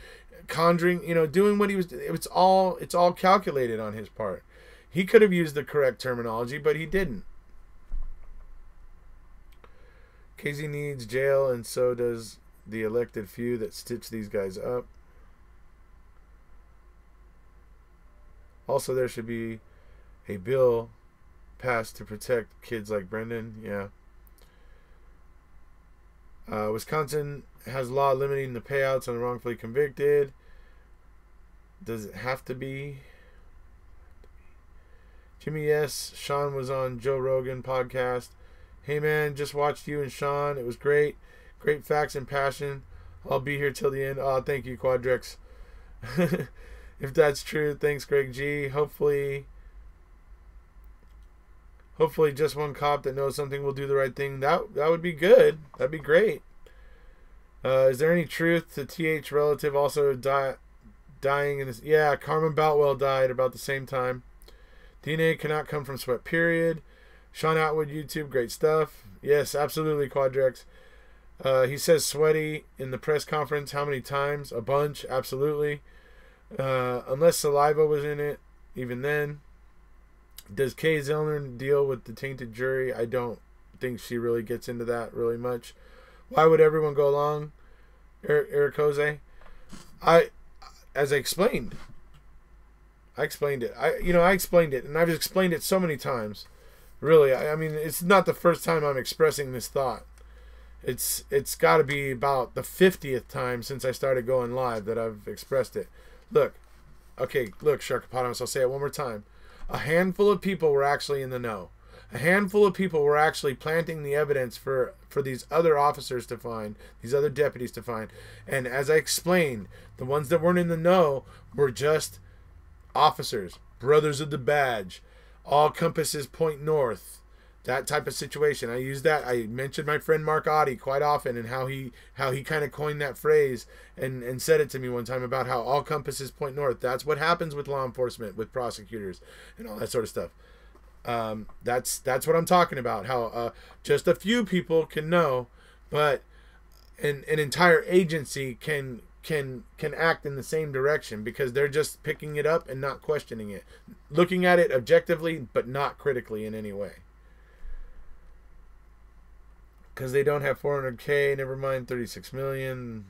conjuring, doing what he was. It's all calculated on his part. He could have used the correct terminology, but he didn't. KZ needs jail, and so does the elected few that stitch these guys up. Also, there should be a bill passed to protect kids like Brendan. Yeah. Wisconsin has law limiting the payouts on the wrongfully convicted. Does it have to be? Jimmy, yes. Shaun was on Joe Rogan podcast. Hey man, just watched you and Shaun. It was great. Great facts and passion. I'll be here till the end. Oh, thank you, Quadrex. If that's true, thanks, Greg G. Hopefully just one cop that knows something will do the right thing. That would be good. That'd be great. Is there any truth to TH relative also dying in this? Yeah, Carmen Boutwell died about the same time. DNA cannot come from sweat, period. Shaun Attwood, YouTube, great stuff. Yes, absolutely, Quadrex. He says sweaty in the press conference. How many times? A bunch, absolutely. Unless saliva was in it, even then. Does Kay Zellner deal with the tainted jury? I don't think she really gets into that really much. Why would everyone go along? Erekose? As I explained. I explained it. I explained it, and I've explained it so many times. Really, I mean, it's not the first time I'm expressing this thought. It's got to be about the 50th time since I started going live that I've expressed it. Look, Sharkopotamus, I'll say it one more time. A handful of people were actually in the know. A handful of people were actually planting the evidence for these other officers to find, these other deputies to find. And as I explained, the ones that weren't in the know were just officers, brothers of the badge, all compasses point north, that type of situation. I use that. I mentioned my friend Mark Oddie quite often and how he kind of coined that phrase and said it to me one time about how all compasses point north. That's what happens with law enforcement, with prosecutors, and all that sort of stuff. That's what I'm talking about. How just a few people can know, but an entire agency can act in the same direction because they're just picking it up and not questioning it, looking at it objectively but not critically in any way. Because they don't have 400K, never mind 36 million.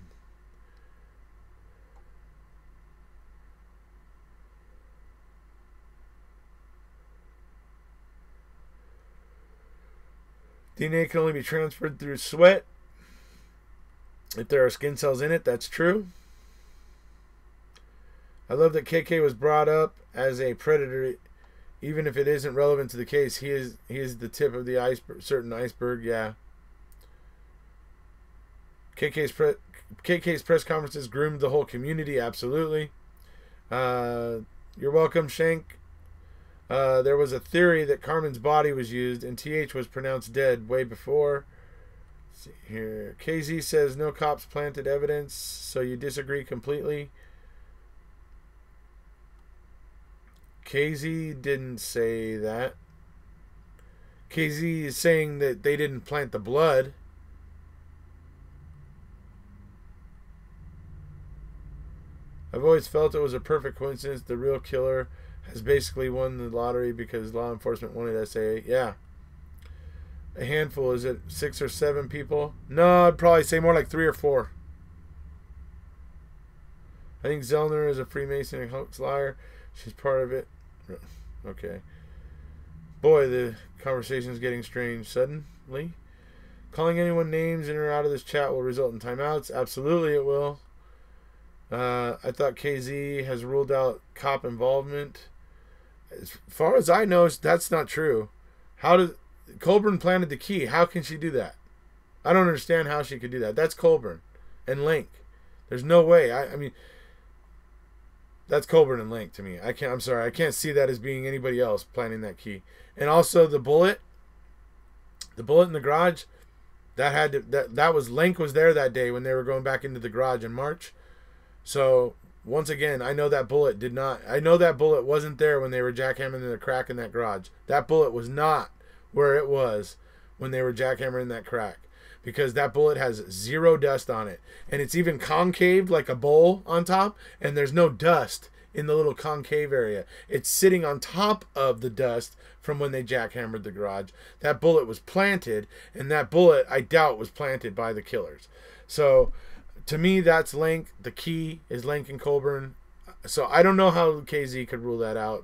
DNA can only be transferred through sweat. If there are skin cells in it, that's true. I love that KK was brought up as a predator, even if it isn't relevant to the case. He is the tip of the iceberg, certain iceberg. Yeah. KK's press conferences groomed the whole community. Absolutely. You're welcome, Shank. There was a theory that Carmen's body was used and TH was pronounced dead way before. Let's see here. KZ says no cops planted evidence, so you disagree completely. KZ didn't say that. KZ is saying that they didn't plant the blood. I've always felt it was a perfect coincidence. The real killer has basically won the lottery because law enforcement wanted SAA. Yeah. A handful. Is it 6 or 7 people? No, I'd probably say more like 3 or 4. I think Zellner is a Freemason and hoax liar. She's part of it. Okay. Boy, the conversation's getting strange suddenly. Calling anyone names in or out of this chat will result in timeouts. Absolutely it will. I thought KZ has ruled out cop involvement. As far as I know, that's not true. How did Colburn planted the key? How can she do that? I don't understand how she could do that. That's Colburn and Link. There's no way. I mean, that's Colburn and Link to me. I'm sorry. I can't see that as being anybody else planting that key. And also the bullet in the garage, that was Link was there that day when they were going back into the garage in March. So once again, I know that bullet wasn't there when they were jackhammering the crack in that garage. That bullet was not where it was when they were jackhammering that crack, because that bullet has 0 dust on it, and it's even concave like a bowl on top, and there's no dust in the little concave area. It's sitting on top of the dust from when they jackhammered the garage. That bullet was planted, and that bullet I doubt was planted by the killers. So to me, that's Link. The key is Link and Colburn. So I don't know how KZ could rule that out.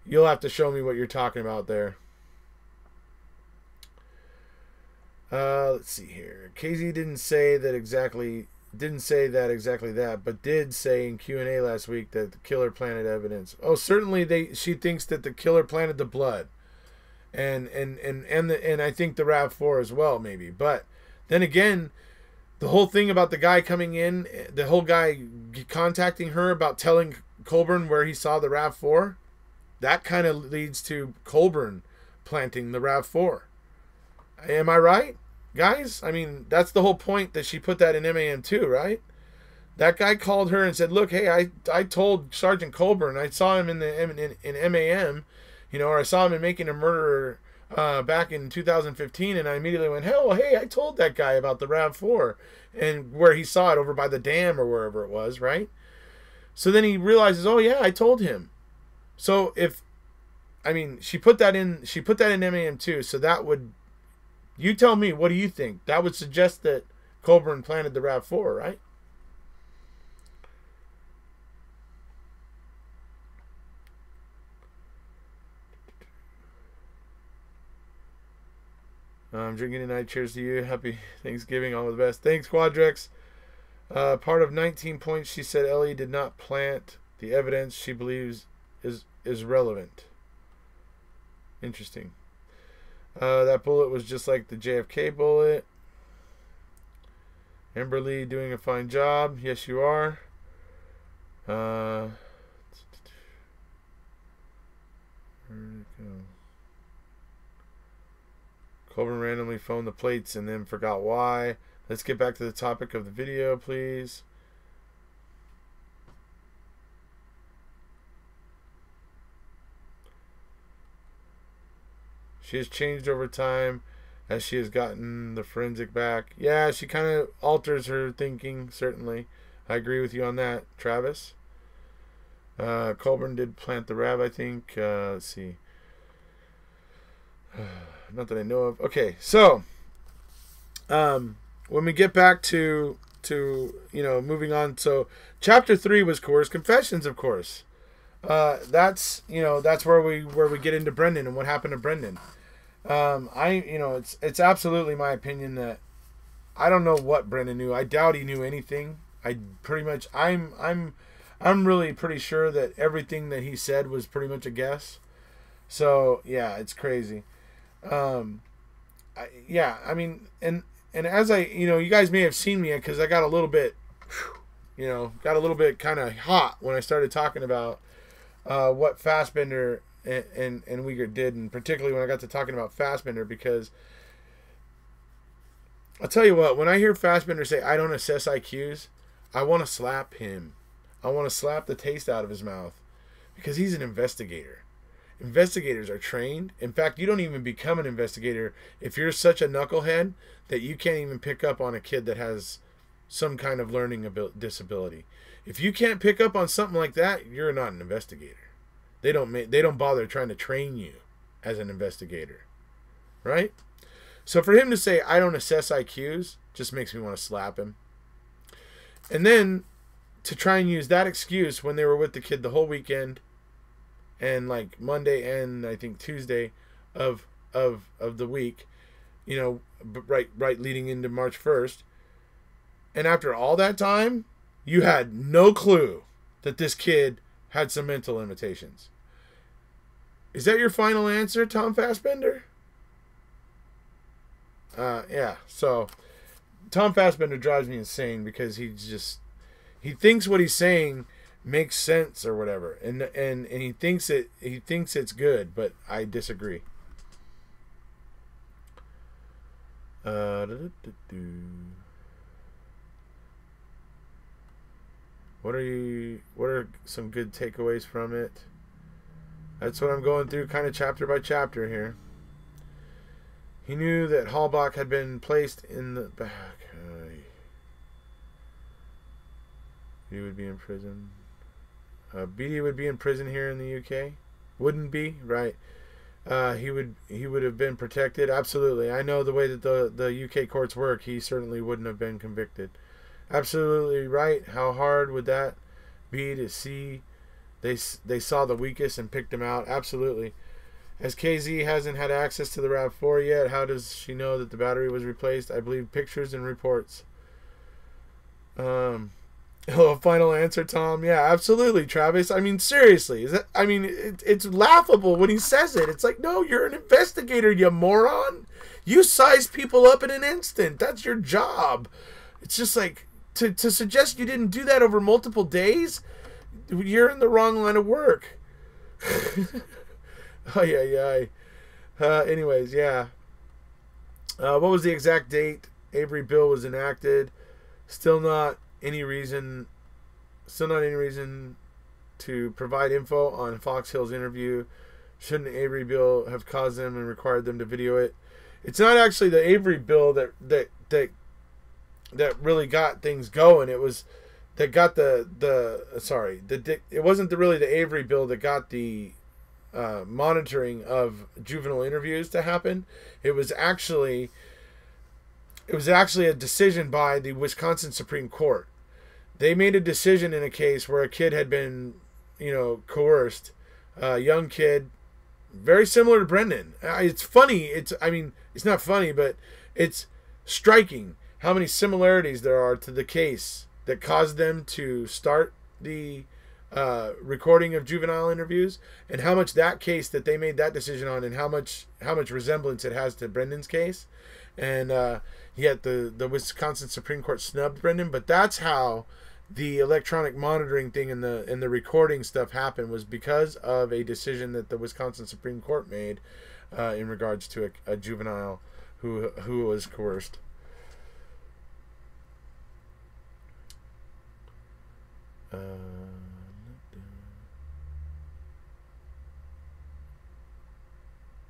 You'll have to show me what you're talking about there. Let's see here. KZ didn't say that exactly that, but did say in Q&A last week that the killer planted evidence. Oh, certainly she thinks that the killer planted the blood. And I think the RAV4 as well, maybe. But then again, the whole thing about the guy coming in, the whole guy contacting her about telling Colburn where he saw the RAV4, that kind of leads to Colburn planting the RAV4. Am I right, guys? I mean, that's the whole point that she put that in MAM too, right? That guy called her and said, "Look, hey, I told Sergeant Colburn, I saw him in MAM, or I saw him in Making a Murderer back in 2015, and I immediately went, hey, I told that guy about the RAV4 and where he saw it over by the dam or wherever it was, right?" So then he realizes, oh yeah, I told him. So she put that in MAM too. So that would, you tell me, what do you think? That would suggest that Colburn planted the RAV4, right? I'm drinking tonight. Cheers to you. Happy Thanksgiving. All the best. Thanks, Quadrex. Part of 19 points, she said Ellie did not plant the evidence she believes is relevant. Interesting. That bullet was just like the JFK bullet. Amber Lee doing a fine job. Yes, you are. Where did it go? Colburn randomly phoned the plates and then forgot why. Let's get back to the topic of the video, please. She has changed over time as she has gotten the forensic back. Yeah, she kind of alters her thinking, certainly. I agree with you on that, Travis. Colburn did plant the RAV, I think. Let's see. Not that I know of. Okay, so when we get back to moving on, so chapter 3 was coerced confessions, of course. That's where we get into Brendan and what happened to Brendan. It's absolutely my opinion that I don't know what Brendan knew. I doubt he knew anything. I'm really pretty sure that everything that he said was pretty much a guess. So yeah, it's crazy. And as you guys may have seen me, because I got a little bit kind of hot when I started talking about what Fassbender and Uyghur did, and particularly when I got to talking about Fassbender, because I'll tell you what, when I hear Fassbender say, I don't assess IQs, I want to slap him. I want to slap the taste out of his mouth because he's an investigator. Investigators are trained. In fact, you don't even become an investigator if you're such a knucklehead that you can't even pick up on a kid that has some kind of learning disability. If you can't pick up on something like that, you're not an investigator. They don't bother trying to train you as an investigator, right? So for him to say, I don't assess IQs, just makes me want to slap him. And then to try and use that excuse when they were with the kid the whole weekend and like Monday and I think Tuesday of the week, you know, right leading into March 1st. And after all that time, you had no clue that this kid had some mental limitations. Is that your final answer, Tom Fassbender? Yeah, so Tom Fassbender drives me insane because he thinks what he's saying makes sense or whatever, and he thinks it's good, but I disagree. What are some good takeaways from it? That's what I'm going through kind of chapter by chapter here. He knew that Halbach had been placed in the back. He would be in prison. Beatty would be in prison here in the UK. Wouldn't be, right? He would have been protected. Absolutely. I know the way that the UK courts work. He certainly wouldn't have been convicted. Absolutely right. How hard would that be to see? They saw the weakest and picked him out. Absolutely. As KZ hasn't had access to the RAV4 yet, how does she know that the battery was replaced? I believe pictures and reports. Final answer, Tom. Yeah, absolutely, Travis. I mean, seriously. It's laughable when he says it. It's like, no, you're an investigator, you moron. You size people up in an instant. That's your job. It's just like, to suggest you didn't do that over multiple days, you're in the wrong line of work. Oh, yeah. Anyways, yeah. What was the exact date Avery Bill was enacted? Still not any reason to provide info on Fox Hill's interview. Shouldn't Avery Bill have caused them and required them to video it? It's not actually the Avery Bill that really got things going. It was that got it wasn't really the Avery Bill that got the monitoring of juvenile interviews to happen. It was actually a decision by the Wisconsin Supreme Court. They made a decision in a case where a kid had been, coerced, a young kid, very similar to Brendan. It's funny. It's not funny, but it's striking how many similarities there are to the case that caused them to start the recording of juvenile interviews, and how much that case that they made that decision on, and how much resemblance it has to Brendan's case. And yet the Wisconsin Supreme Court snubbed Brendan, but that's how the electronic monitoring thing and the recording stuff happened, was because of a decision that the Wisconsin Supreme Court made in regards to a juvenile who was coerced.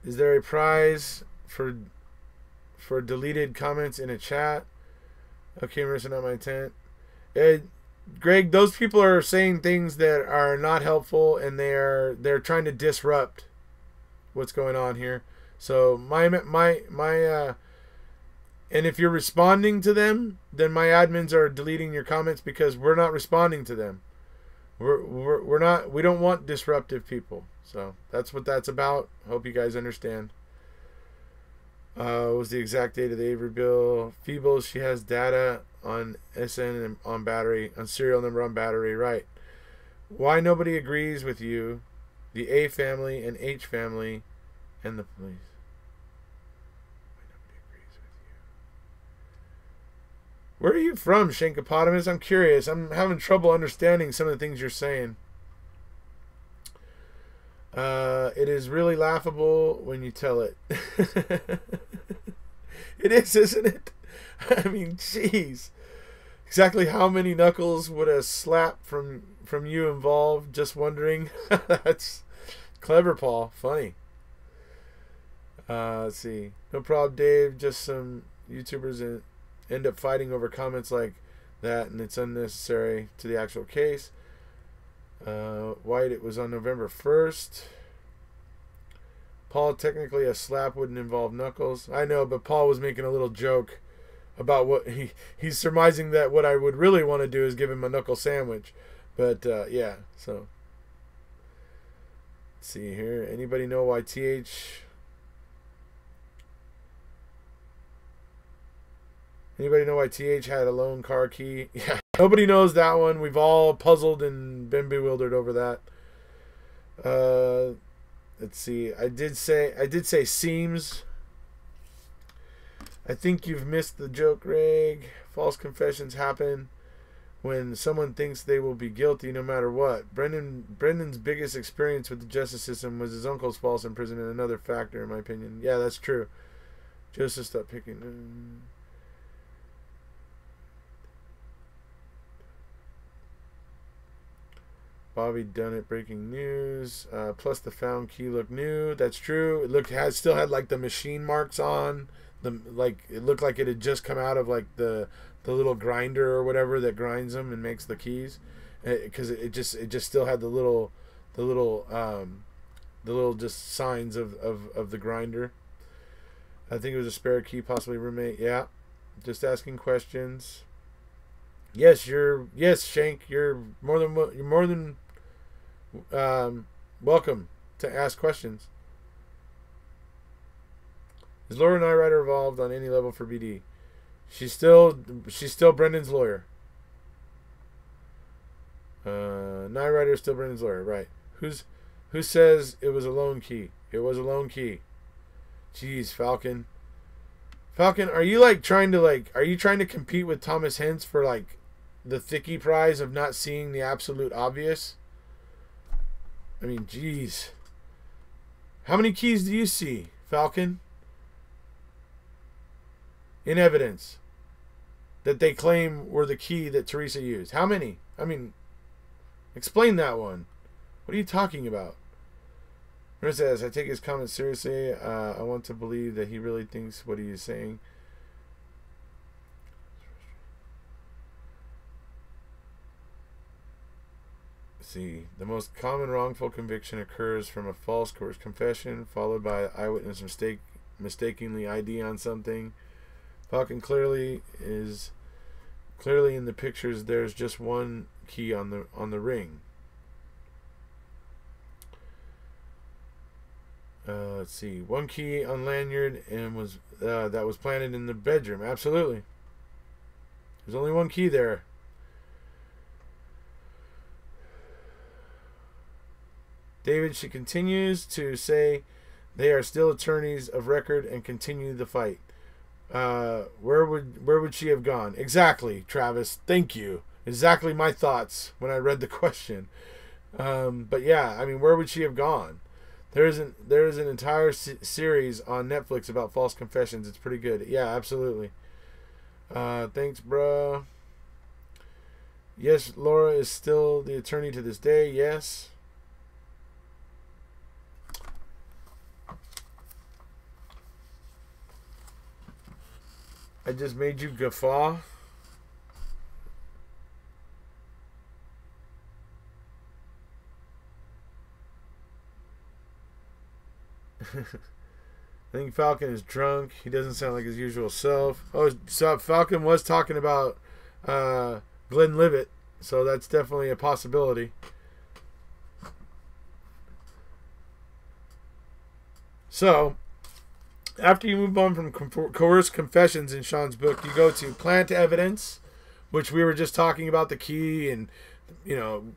Is there a prize for deleted comments in a chat? Okay, Marissa, not my intent. Greg, those people are saying things that are not helpful, and they're trying to disrupt what's going on here. So and if you're responding to them, then my admins are deleting your comments because we're not responding to them. We don't want disruptive people. So that's what that's about. Hope you guys understand. What was the exact date of the Avery Bill? Feebles, she has data on SN and on battery, on serial number on battery, right. Why nobody agrees with you, the A family and H family, and the police? Why nobody agrees with you? Where are you from, Shankopotamus? I'm curious. I'm having trouble understanding some of the things you're saying. It is really laughable when you tell it. It is, isn't it? I mean, jeez. Exactly how many knuckles would a slap from you involve? Just wondering. That's clever, Paul. Funny. Let's see. No problem, Dave. Just some YouTubers end up fighting over comments like that, and it's unnecessary to the actual case. White, it was on November 1st. Paul, technically a slap wouldn't involve knuckles. I know, but Paul was making a little joke about what he's surmising that what I would really want to do is give him a knuckle sandwich. But yeah, so let's see here. Anybody know why Anybody know why TH had a loan car key? Yeah, nobody knows that one. We've all puzzled and been bewildered over that. Let's see. I did say seems. I think you've missed the joke, Greg. False confessions happen when someone thinks they will be guilty no matter what. Brendan's biggest experience with the justice system was his uncle's false imprisonment, another factor in my opinion. Yeah, that's true. Joseph, stop picking. Bobby done it. Breaking news. Plus the found key looked new. That's true. It still had like the machine marks on. It looked like it had just come out of like the little grinder or whatever that grinds them and makes the keys. Because it just still had the little just signs of the grinder. I think it was a spare key, possibly roommate. Yeah. Just asking questions. Yes, Shank. You're more than welcome to ask questions. Is Laura Nyrider involved on any level for BD? She's still Brendan's lawyer. Nyrider is still Brendan's lawyer, right? Who says it was a loan key? It was a loan key. Jeez, Falcon. Falcon, are you trying to compete with Thomas Hentz for like the Thickie prize of not seeing the absolute obvious? I mean, jeez. How many keys do you see, Falcon? In evidence that they claim were the key that Teresa used. How many? I mean, explain that one. What are you talking about? Marissa says, I take his comments seriously. I want to believe that he really thinks what he is saying. See, the most common wrongful conviction occurs from a false coerced confession followed by eyewitness mistakenly ID on something. Falcon clearly in the pictures. There's just one key on the ring. Let's see, one key on lanyard and that was planted in the bedroom. Absolutely, there's only one key there. David, she continues to say they are still attorneys of record and continue the fight. Where would she have gone? Exactly, Travis. Thank you. Exactly my thoughts when I read the question. But yeah, I mean, where would she have gone? There is an entire series on Netflix about false confessions. It's pretty good. Yeah, absolutely. Thanks, bro. Yes, Laura is still the attorney to this day. Yes. I just made you guffaw. I think Falcon is drunk. He doesn't sound like his usual self. Oh, so Falcon was talking about Glenlivet, so that's definitely a possibility. So, after you move on from coerced confessions in Shaun's book, you go to plant evidence, which we were just talking about the key, and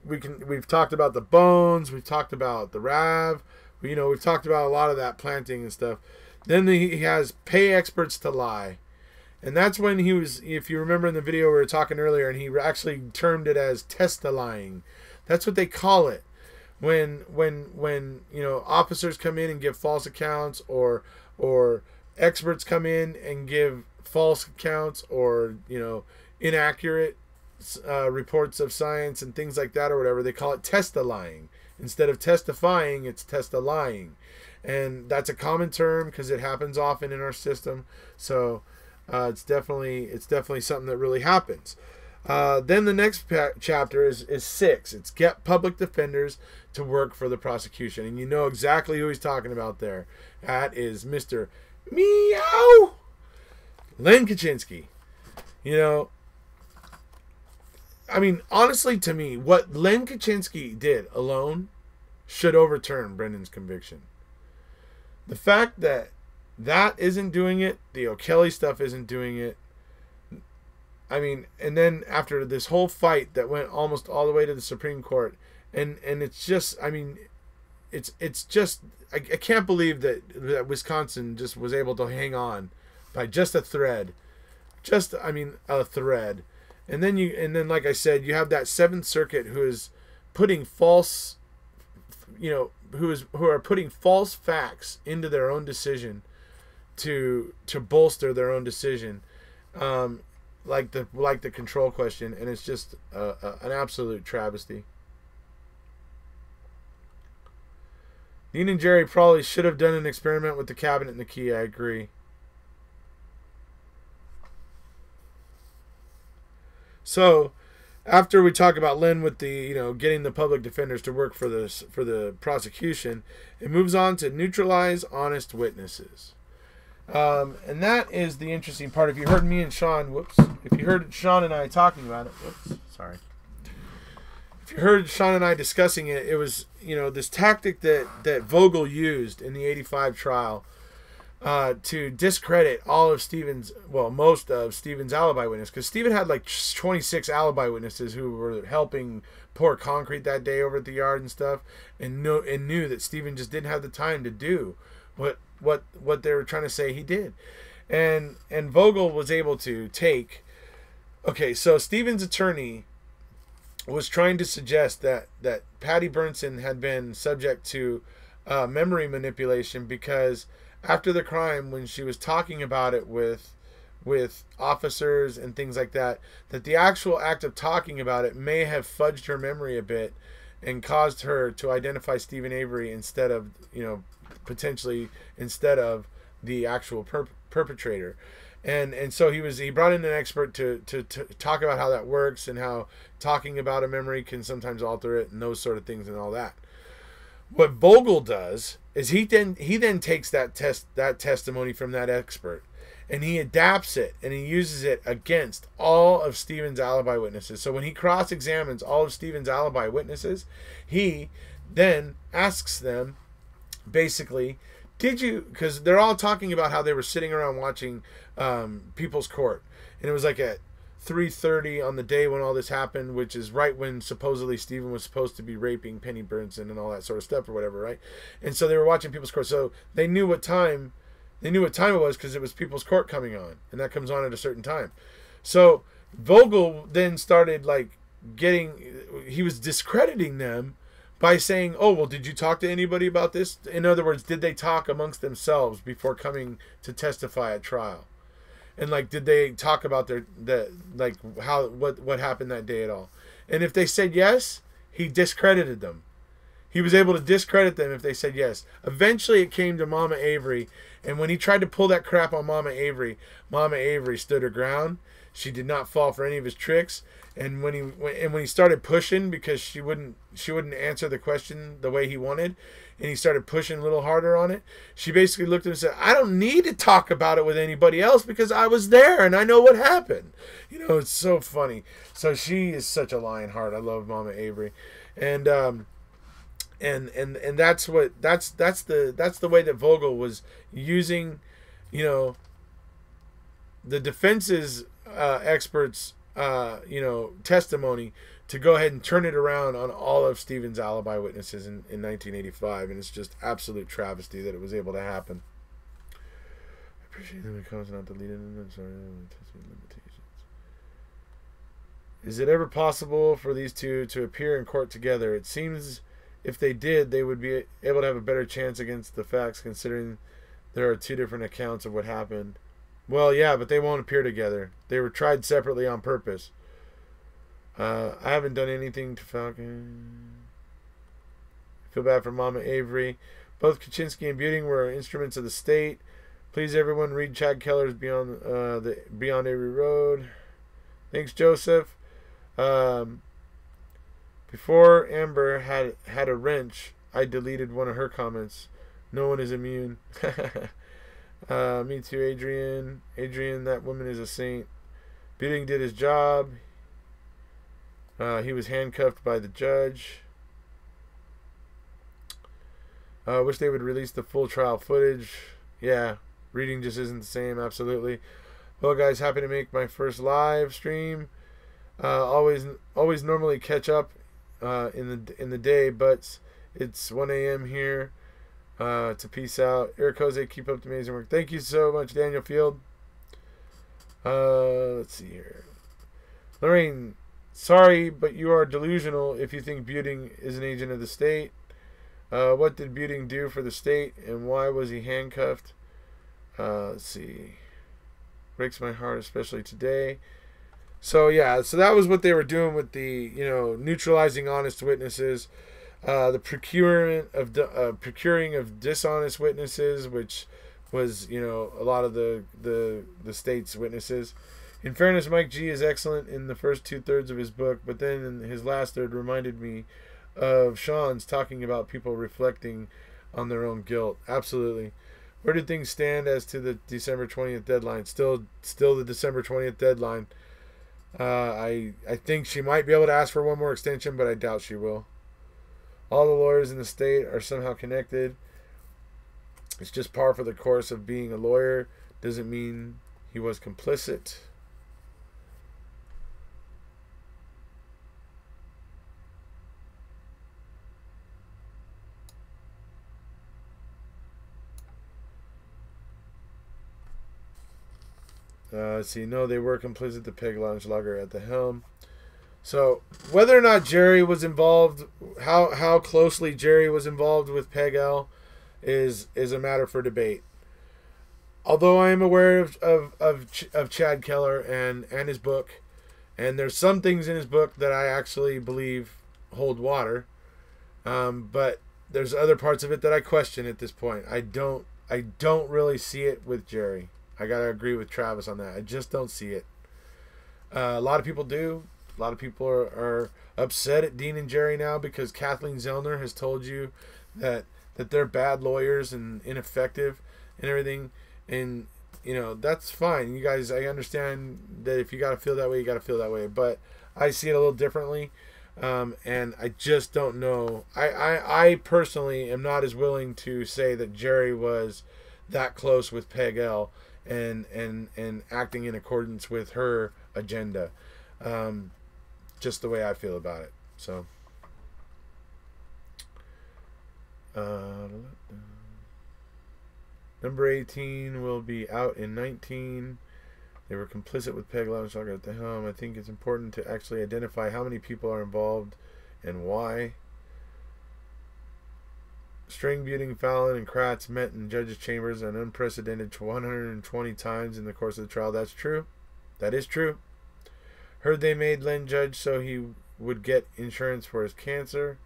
we've talked about the bones, we've talked about the Rav, we've talked about a lot of that planting and stuff. Then he has pay experts to lie, and that's when he was, if you remember in the video we were talking earlier, and he actually termed it as testa-lying. That's what they call it when officers come in and give false accounts, or experts come in and give false accounts or, you know, inaccurate reports of science and things like that or whatever. They call it testa-lying. Instead of testifying, it's testa-lying. And that's a common term because it happens often in our system. So it's definitely something that really happens. Then the next chapter is 6. It's get public defenders to work for the prosecution. And you know exactly who he's talking about there. That is Mr. Meow Len Kaczynski. You know, I mean, honestly, to me, what Len Kaczynski did alone should overturn Brendan's conviction. The fact that that isn't doing it, the O'Kelly stuff isn't doing it. I mean, and then after this whole fight that went almost all the way to the Supreme Court, and it's just, I mean, it's just, I can't believe that Wisconsin just was able to hang on by just a thread. Just, I mean, a thread. And then, like I said, you have that Seventh Circuit who is putting false, you know, who are putting false facts into their own decision to bolster their own decision, like the control question, and it's just an absolute travesty. Dean and Jerry probably should have done an experiment with the cabinet and the key. I agree. So, after we talk about Len with the, you know, getting the public defenders to work for the prosecution, it moves on to neutralize honest witnesses. And that is the interesting part. If you heard me and Shaun, if you heard Shaun and I talking about it, if you heard Shaun and I discussing it, it was, you know, this tactic that Vogel used in the 85 trial to discredit most of Stephen's alibi witness, because Stephen had like 26 alibi witnesses who were helping pour concrete that day over at the yard and stuff, and knew that Stephen just didn't have the time to do what they were trying to say he did, and Vogel was able to take. Okay, so Stephen's attorney was trying to suggest that Patty Burnson had been subject to memory manipulation because after the crime, when she was talking about it with officers and things like that, that the actual act of talking about it may have fudged her memory a bit and caused her to identify Stephen Avery instead of, you know, potentially instead of the actual perpetrator. And so he brought in an expert to talk about how that works and how talking about a memory can sometimes alter it and those sort of things and all that. What Vogel does is he then takes that testimony from that expert and he adapts it and he uses it against all of Stephen's alibi witnesses. So when he cross-examines all of Stephen's alibi witnesses, he then asks them, basically, because they're all talking about how they were sitting around watching People's Court, and it was like at 3:30 on the day when all this happened, which is right when supposedly Stephen was supposed to be raping Penny Burnson and all that sort of stuff or whatever, right? And so they were watching People's Court, so they knew what time it was because it was People's Court coming on, and that comes on at a certain time. So Vogel then started he was discrediting them by saying, oh, well, did you talk to anybody about this? In other words, did they talk amongst themselves before coming to testify at trial? And did they talk about what happened that day at all? And if they said yes, he discredited them. He was able to discredit them if they said yes. Eventually it came to Mama Avery, and when he tried to pull that crap on Mama Avery stood her ground. She did not fall for any of his tricks. And when he started pushing because she wouldn't answer the question the way he wanted, and he started pushing a little harder on it, she basically looked at him and said, I don't need to talk about it with anybody else because I was there and I know what happened. You know, it's so funny. So she is such a lion heart. I love Mama Avery. And that's the way that Vogel was using, you know, the defense's experts testimony to go ahead and turn it around on all of Stephen's alibi witnesses in 1985, and it's just absolute travesty that it was able to happen. I appreciate that it comes not deleted. I'm sorry, limitations. Is it ever possible for these two to appear in court together? It seems if they did, they would be able to have a better chance against the facts, considering there are two different accounts of what happened. Well, yeah, but they won't appear together. They were tried separately on purpose. I haven't done anything to Falcon. Feel bad for Mama Avery. Both Kaczynski and Buting were instruments of the state. Please, everyone, read Chad Keller's Beyond Avery Road. Thanks, Joseph. Before Amber had a wrench, I deleted one of her comments. No one is immune. Me too, Adrian. Adrian, that woman is a saint. Buting did his job. He was handcuffed by the judge. Wish they would release the full trial footage. Yeah, reading just isn't the same. Absolutely. Well, guys, happy to make my first live stream. Always normally catch up in the day, but it's 1 a.m. here. To peace out. Erekose, keep up the amazing work. Thank you so much, Daniel Field. Let's see here. Lorraine, sorry, but you are delusional if you think Buting is an agent of the state. What did Buting do for the state, and why was he handcuffed? Let's see. Breaks my heart, especially today. So yeah, so that was what they were doing with the, neutralizing honest witnesses, the procuring of dishonest witnesses, which was, a lot of the state's witnesses. In fairness, Mike G is excellent in the first 2/3 of his book, but then in his last third reminded me of Shaun's talking about people reflecting on their own guilt. Absolutely. Where do things stand as to the December 20th deadline? Still the December 20th deadline. I think she might be able to ask for one more extension, but I doubt she will. All the lawyers in the state are somehow connected. It's just par for the course of being a lawyer. Doesn't mean he was complicit. Let's see. No, they were complicit. The Peg Lager at the helm. So whether or not Jerry was involved, how closely Jerry was involved with Peg L, is a matter for debate. Although I am aware of Chad Keller and his book, and there's some things in his book that I actually believe hold water, but there's other parts of it that I question at this point. I don't really see it with Jerry. I gotta agree with Travis on that. I just don't see it. A lot of people do. A lot of people are upset at Dean and Jerry now because Kathleen Zellner has told you that they're bad lawyers and ineffective and everything. And, that's fine. You guys, I understand that if you got to feel that way, you got to feel that way. But I see it a little differently. And I just don't know. I personally am not as willing to say that Jerry was that close with Peg L and acting in accordance with her agenda. Just the way I feel about it. So, number 18 will be out in 19. They were complicit with Peg Lager at the helm. I think it's important to actually identify how many people are involved and why. String, Buting, Fallon, and Kratz met in judges' chambers an unprecedented 120 times in the course of the trial. That's true. That is true. Heard they made Len judge so he would get insurance for his cancer.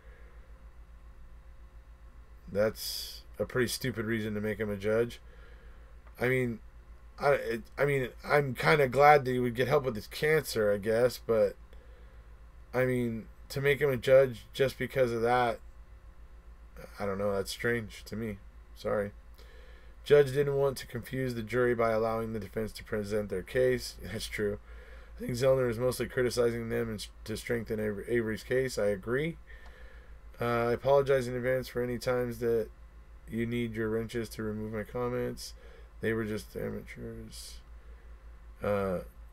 That's a pretty stupid reason to make him a judge. I mean, I'm kind of glad that he would get help with his cancer, I guess, but I mean, to make him a judge just because of that, I don't know, that's strange to me. Sorry. Judge didn't want to confuse the jury by allowing the defense to present their case. That's true. I think Zellner is mostly criticizing them to strengthen Avery's case. I agree. I apologize in advance for any times that you need your wrenches to remove my comments. They were just amateurs.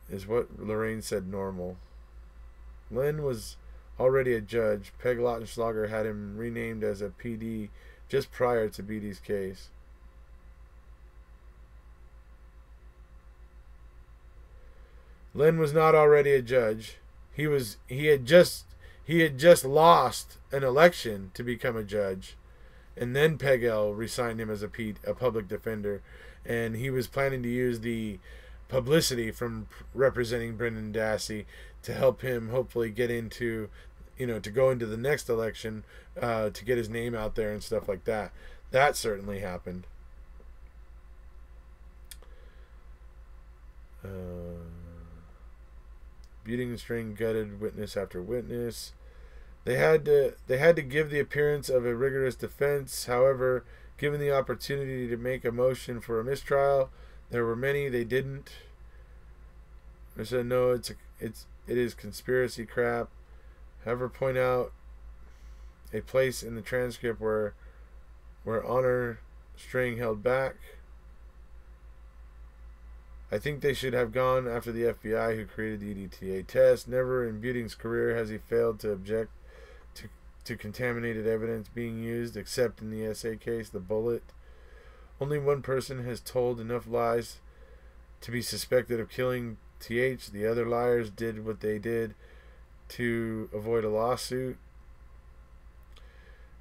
Is what Lorraine said normal. Len was already a judge. Peg Lautenschlager had him renamed as a PD just prior to BD's case. Len was not already a judge. He had just lost an election to become a judge, and then Pegel re-signed him as a public defender, and he was planning to use the publicity from representing Brendan Dassey to help him hopefully get into, to go into the next election, to get his name out there and stuff like that. That certainly happened. Beating the string gutted witness after witness. They had to give the appearance of a rigorous defense. However, given the opportunity to make a motion for a mistrial, there were many they didn't. They said no, it is conspiracy crap. However, point out a place in the transcript where honor string held back. I think they should have gone after the FBI who created the EDTA test. Never in Buting's career has he failed to object to contaminated evidence being used, except in the SA case, the bullet. Only one person has told enough lies to be suspected of killing TH. The other liars did what they did to avoid a lawsuit.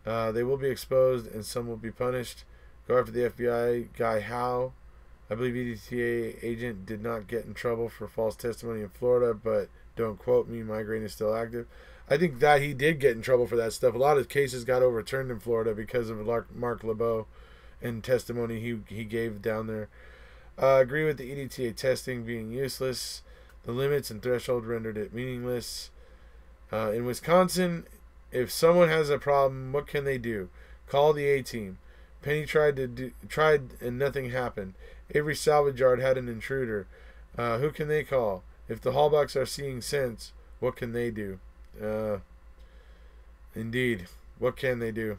They will be exposed and some will be punished. Go after the FBI guy Howe. I believe EDTA agent did not get in trouble for false testimony in Florida, but don't quote me, migraine is still active. I think that he did get in trouble for that stuff. A lot of cases got overturned in Florida because of Mark LeBeau and testimony he gave down there. Agree with the EDTA testing being useless. The limits and threshold rendered it meaningless. In Wisconsin, if someone has a problem, what can they do? Call the A-team. Penny tried and nothing happened. Avery Salvage Yard had an intruder. Who can they call? If the Hallbacks are seeing sense, what can they do? Indeed, what can they do?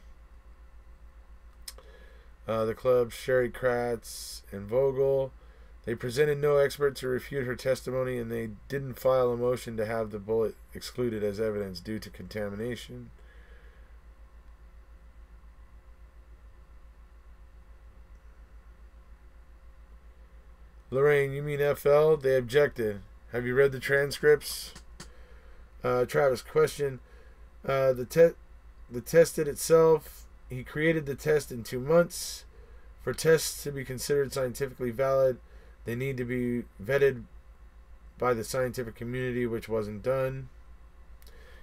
The club, Sherry Kratz and Vogel, they presented no expert to refute her testimony, and they didn't file a motion to have the bullet excluded as evidence due to contamination. Lorraine, you mean FL? They objected. Have you read the transcripts? Travis, question. The test it itself, he created the test in 2 months. For tests to be considered scientifically valid, they need to be vetted by the scientific community, which wasn't done.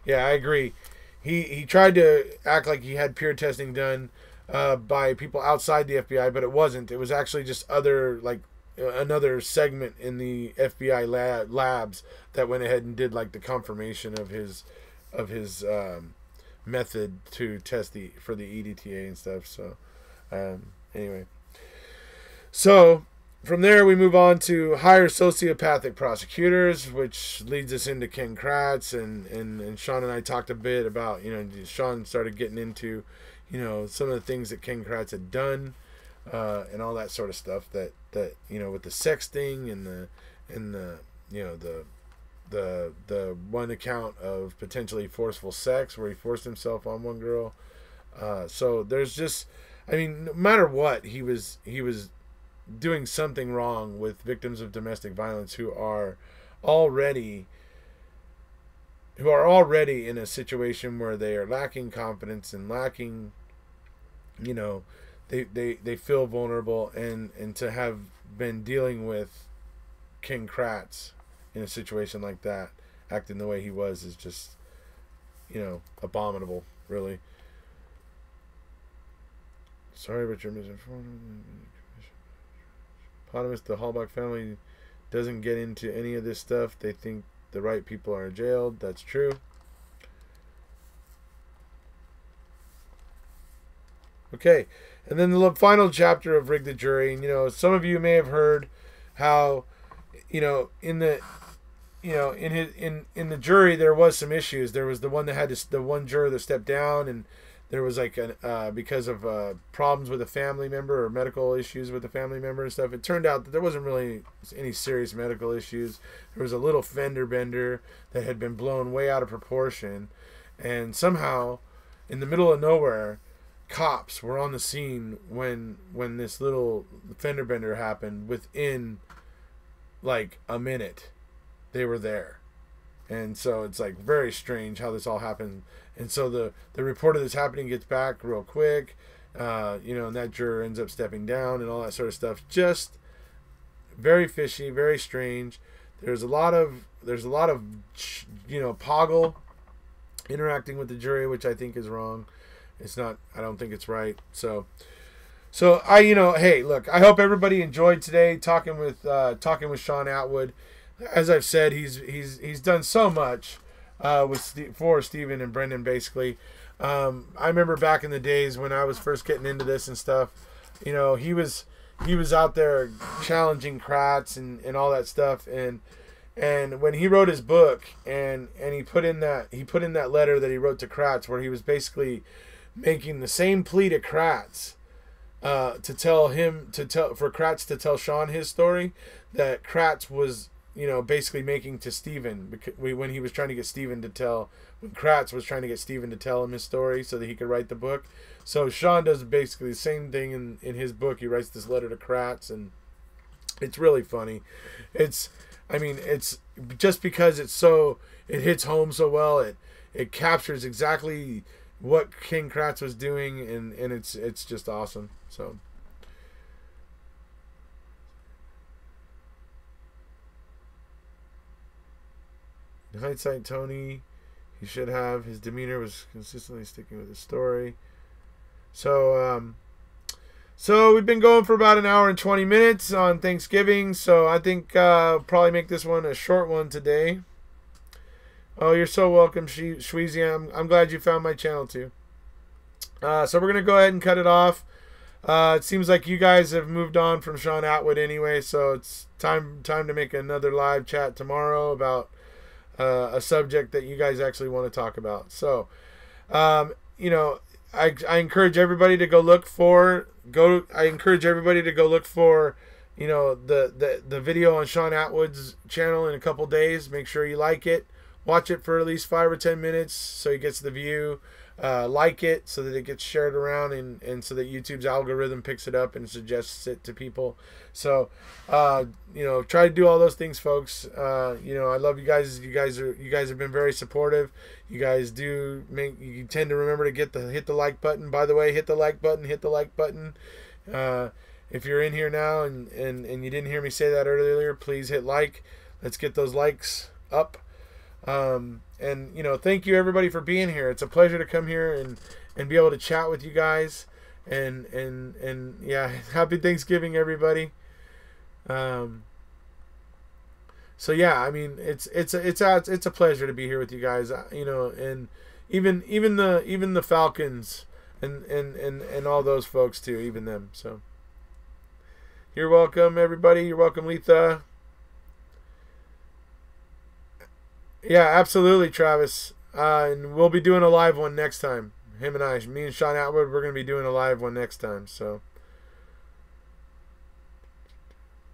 Yeah, I agree. He tried to act like he had peer testing done by people outside the FBI, but it wasn't. It was actually just another segment in the FBI labs that went ahead and did like the confirmation of his method to test for the EDTA and stuff. So anyway, so from there we move on to hire sociopathic prosecutors, which leads us into Ken Kratz, and Shaun and I talked a bit about, Shaun started getting into some of the things that Ken Kratz had done, and all that sort of stuff that with the sexting and the one account of potentially forceful sex where he forced himself on one girl. So there's just, no matter what, he was doing something wrong with victims of domestic violence who are already in a situation where they are lacking confidence and lacking, they feel vulnerable, and to have been dealing with Ken Kratz in a situation like that, acting the way he was, is just, abominable, really. Sorry, but you're misinformed. Potamus, the Hallbach family doesn't get into any of this stuff. They think the right people are jailed. That's true. Okay, and then the final chapter of Rig the Jury. And some of you may have heard how, in the jury there was some issues. There was the one that had the one juror that stepped down, and there was because of problems with a family member or medical issues with a family member and stuff. It turned out that there wasn't really any serious medical issues. There was a little fender bender that had been blown way out of proportion, and somehow, in the middle of nowhere, cops were on the scene when this little fender bender happened. Within a minute, they were there. And so it's very strange how this all happened. And so the report of this happening gets back real quick, and that juror ends up stepping down and all that sort of stuff. Just very fishy, very strange. There's a lot of Poggle interacting with the jury, which I think is wrong. It's not. I don't think it's right. So hey, look. I hope everybody enjoyed today talking with Shaun Attwood. As I've said, he's done so much for Stephen and Brendan. Basically, I remember back in the days when I was first getting into this and stuff. He was out there challenging Kratz and all that stuff, and when he wrote his book and he put in that letter that he wrote to Kratz, where he was basically making the same plea to Kratz for Kratz to tell Shaun his story that Kratz was basically making to Stephen when he was trying to get Stephen to tell when Kratz was trying to get Stephen to tell him his story so that he could write the book. So Shaun does basically the same thing in his book. He writes this letter to Kratz, and it's really funny. It's just because it hits home so well. It captures exactly what King Kratz was doing, and it's just awesome. So in hindsight, Tony, he should have. His demeanor was consistently sticking with his story. So we've been going for about an hour and 20 minutes on Thanksgiving. So I think probably make this one a short one today. Oh, you're so welcome, Shweezy. I'm glad you found my channel too. So we're gonna go ahead and cut it off. It seems like you guys have moved on from Shaun Attwood anyway, so it's time to make another live chat tomorrow about a subject that you guys actually want to talk about. So, I encourage everybody to go look for the video on Shaun Attwood's channel in a couple days. Make sure you like it, watch it for at least 5 or 10 minutes so he gets the view. Like it so that it gets shared around and so that YouTube's algorithm picks it up and suggests it to people. So try to do all those things, folks. I love you guys. You guys have been very supportive. You guys you tend to remember to hit the like button. By the way, hit the like button. If you're in here now and you didn't hear me say that earlier, please hit like. Let's get those likes up. Thank you everybody for being here. It's a pleasure to come here and be able to chat with you guys. And yeah, happy Thanksgiving, everybody. So yeah, it's a pleasure to be here with you guys. And even the Falcons and all those folks too, even them. So you're welcome, everybody. You're welcome, Letha. Yeah, absolutely, Travis. And we'll be doing a live one next time. Me and Shaun Attwood, we're going to be doing a live one next time. So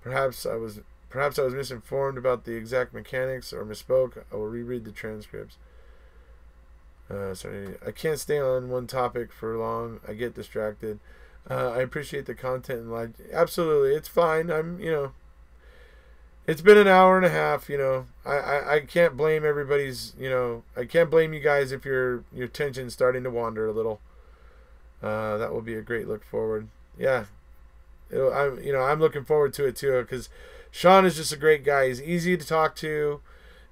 perhaps I was misinformed about the exact mechanics or misspoke. I will reread the transcripts. Sorry, I can't stay on one topic for long. I get distracted. I appreciate the content and live. Absolutely, it's fine. It's been an hour and a half, I can't blame everybody's, I can't blame you guys if your attention's starting to wander a little. That will be a great look forward. Yeah. I'm looking forward to it too, because Shaun is just a great guy. He's easy to talk to,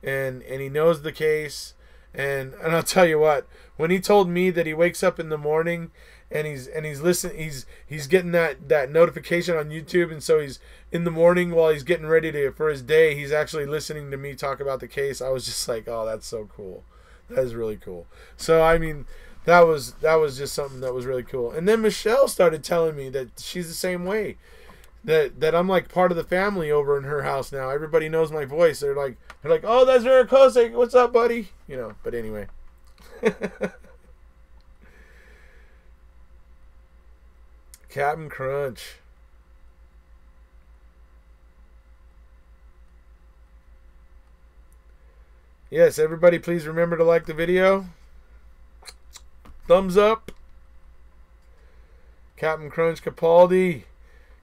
and he knows the case. And I'll tell you what, when he told me that he wakes up in the morning and he's listening, he's getting that notification on YouTube, and so he's in the morning while he's getting ready for his day, he's actually listening to me talk about the case. I was just like, oh, that's so cool. That is really cool. So that was just something that was really cool. And then Michelle started telling me that she's the same way. That I'm like part of the family over in her house now. Everybody knows my voice. They're like, oh, that's Erekose. What's up, buddy? But anyway. Captain Crunch. Yes, everybody please remember to like the video. Thumbs up. Captain Crunch Capaldi.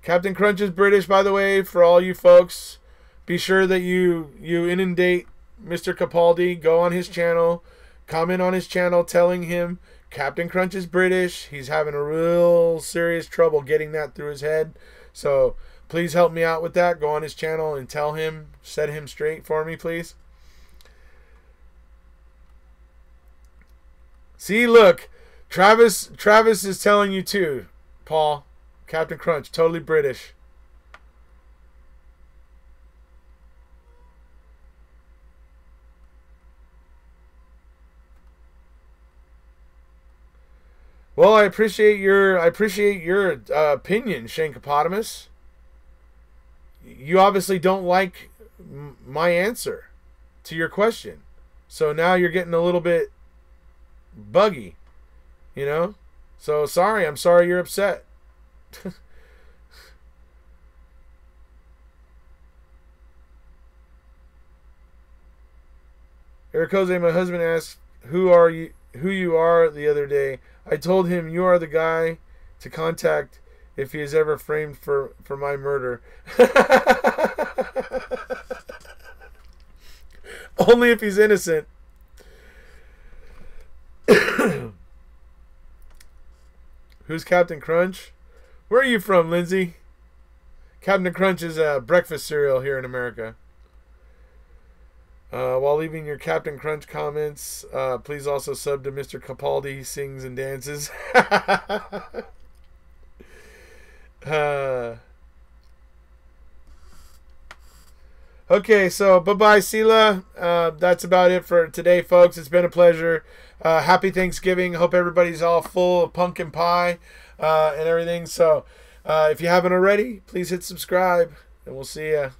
Captain Crunch is British, by the way, for all you folks. Be sure that you inundate Mr. Capaldi. Go on his channel. Comment on his channel telling him Captain Crunch is British. He's having a real serious trouble getting that through his head. So please help me out with that. Go on his channel and tell him, set him straight for me, please. See, look, Travis is telling you too, Paul. Captain Crunch, totally British. Well, I appreciate your opinion, Shankopotamus. You obviously don't like my answer to your question, so now you're getting a little bit buggy, you know. So sorry, I'm sorry you're upset. Erekose, my husband asked who you are the other day. I told him you are the guy to contact if he is ever framed for my murder. Only if he's innocent. Who's Captain Crunch? Where are you from, Lindsay? Captain Crunch is a breakfast cereal here in America. While leaving your Captain Crunch comments, please also sub to Mr. Capaldi. He sings and dances. Okay, so bye-bye, Sela. That's about it for today, folks. It's been a pleasure. Happy Thanksgiving. Hope everybody's all full of pumpkin pie and everything. So if you haven't already, please hit subscribe, and we'll see ya.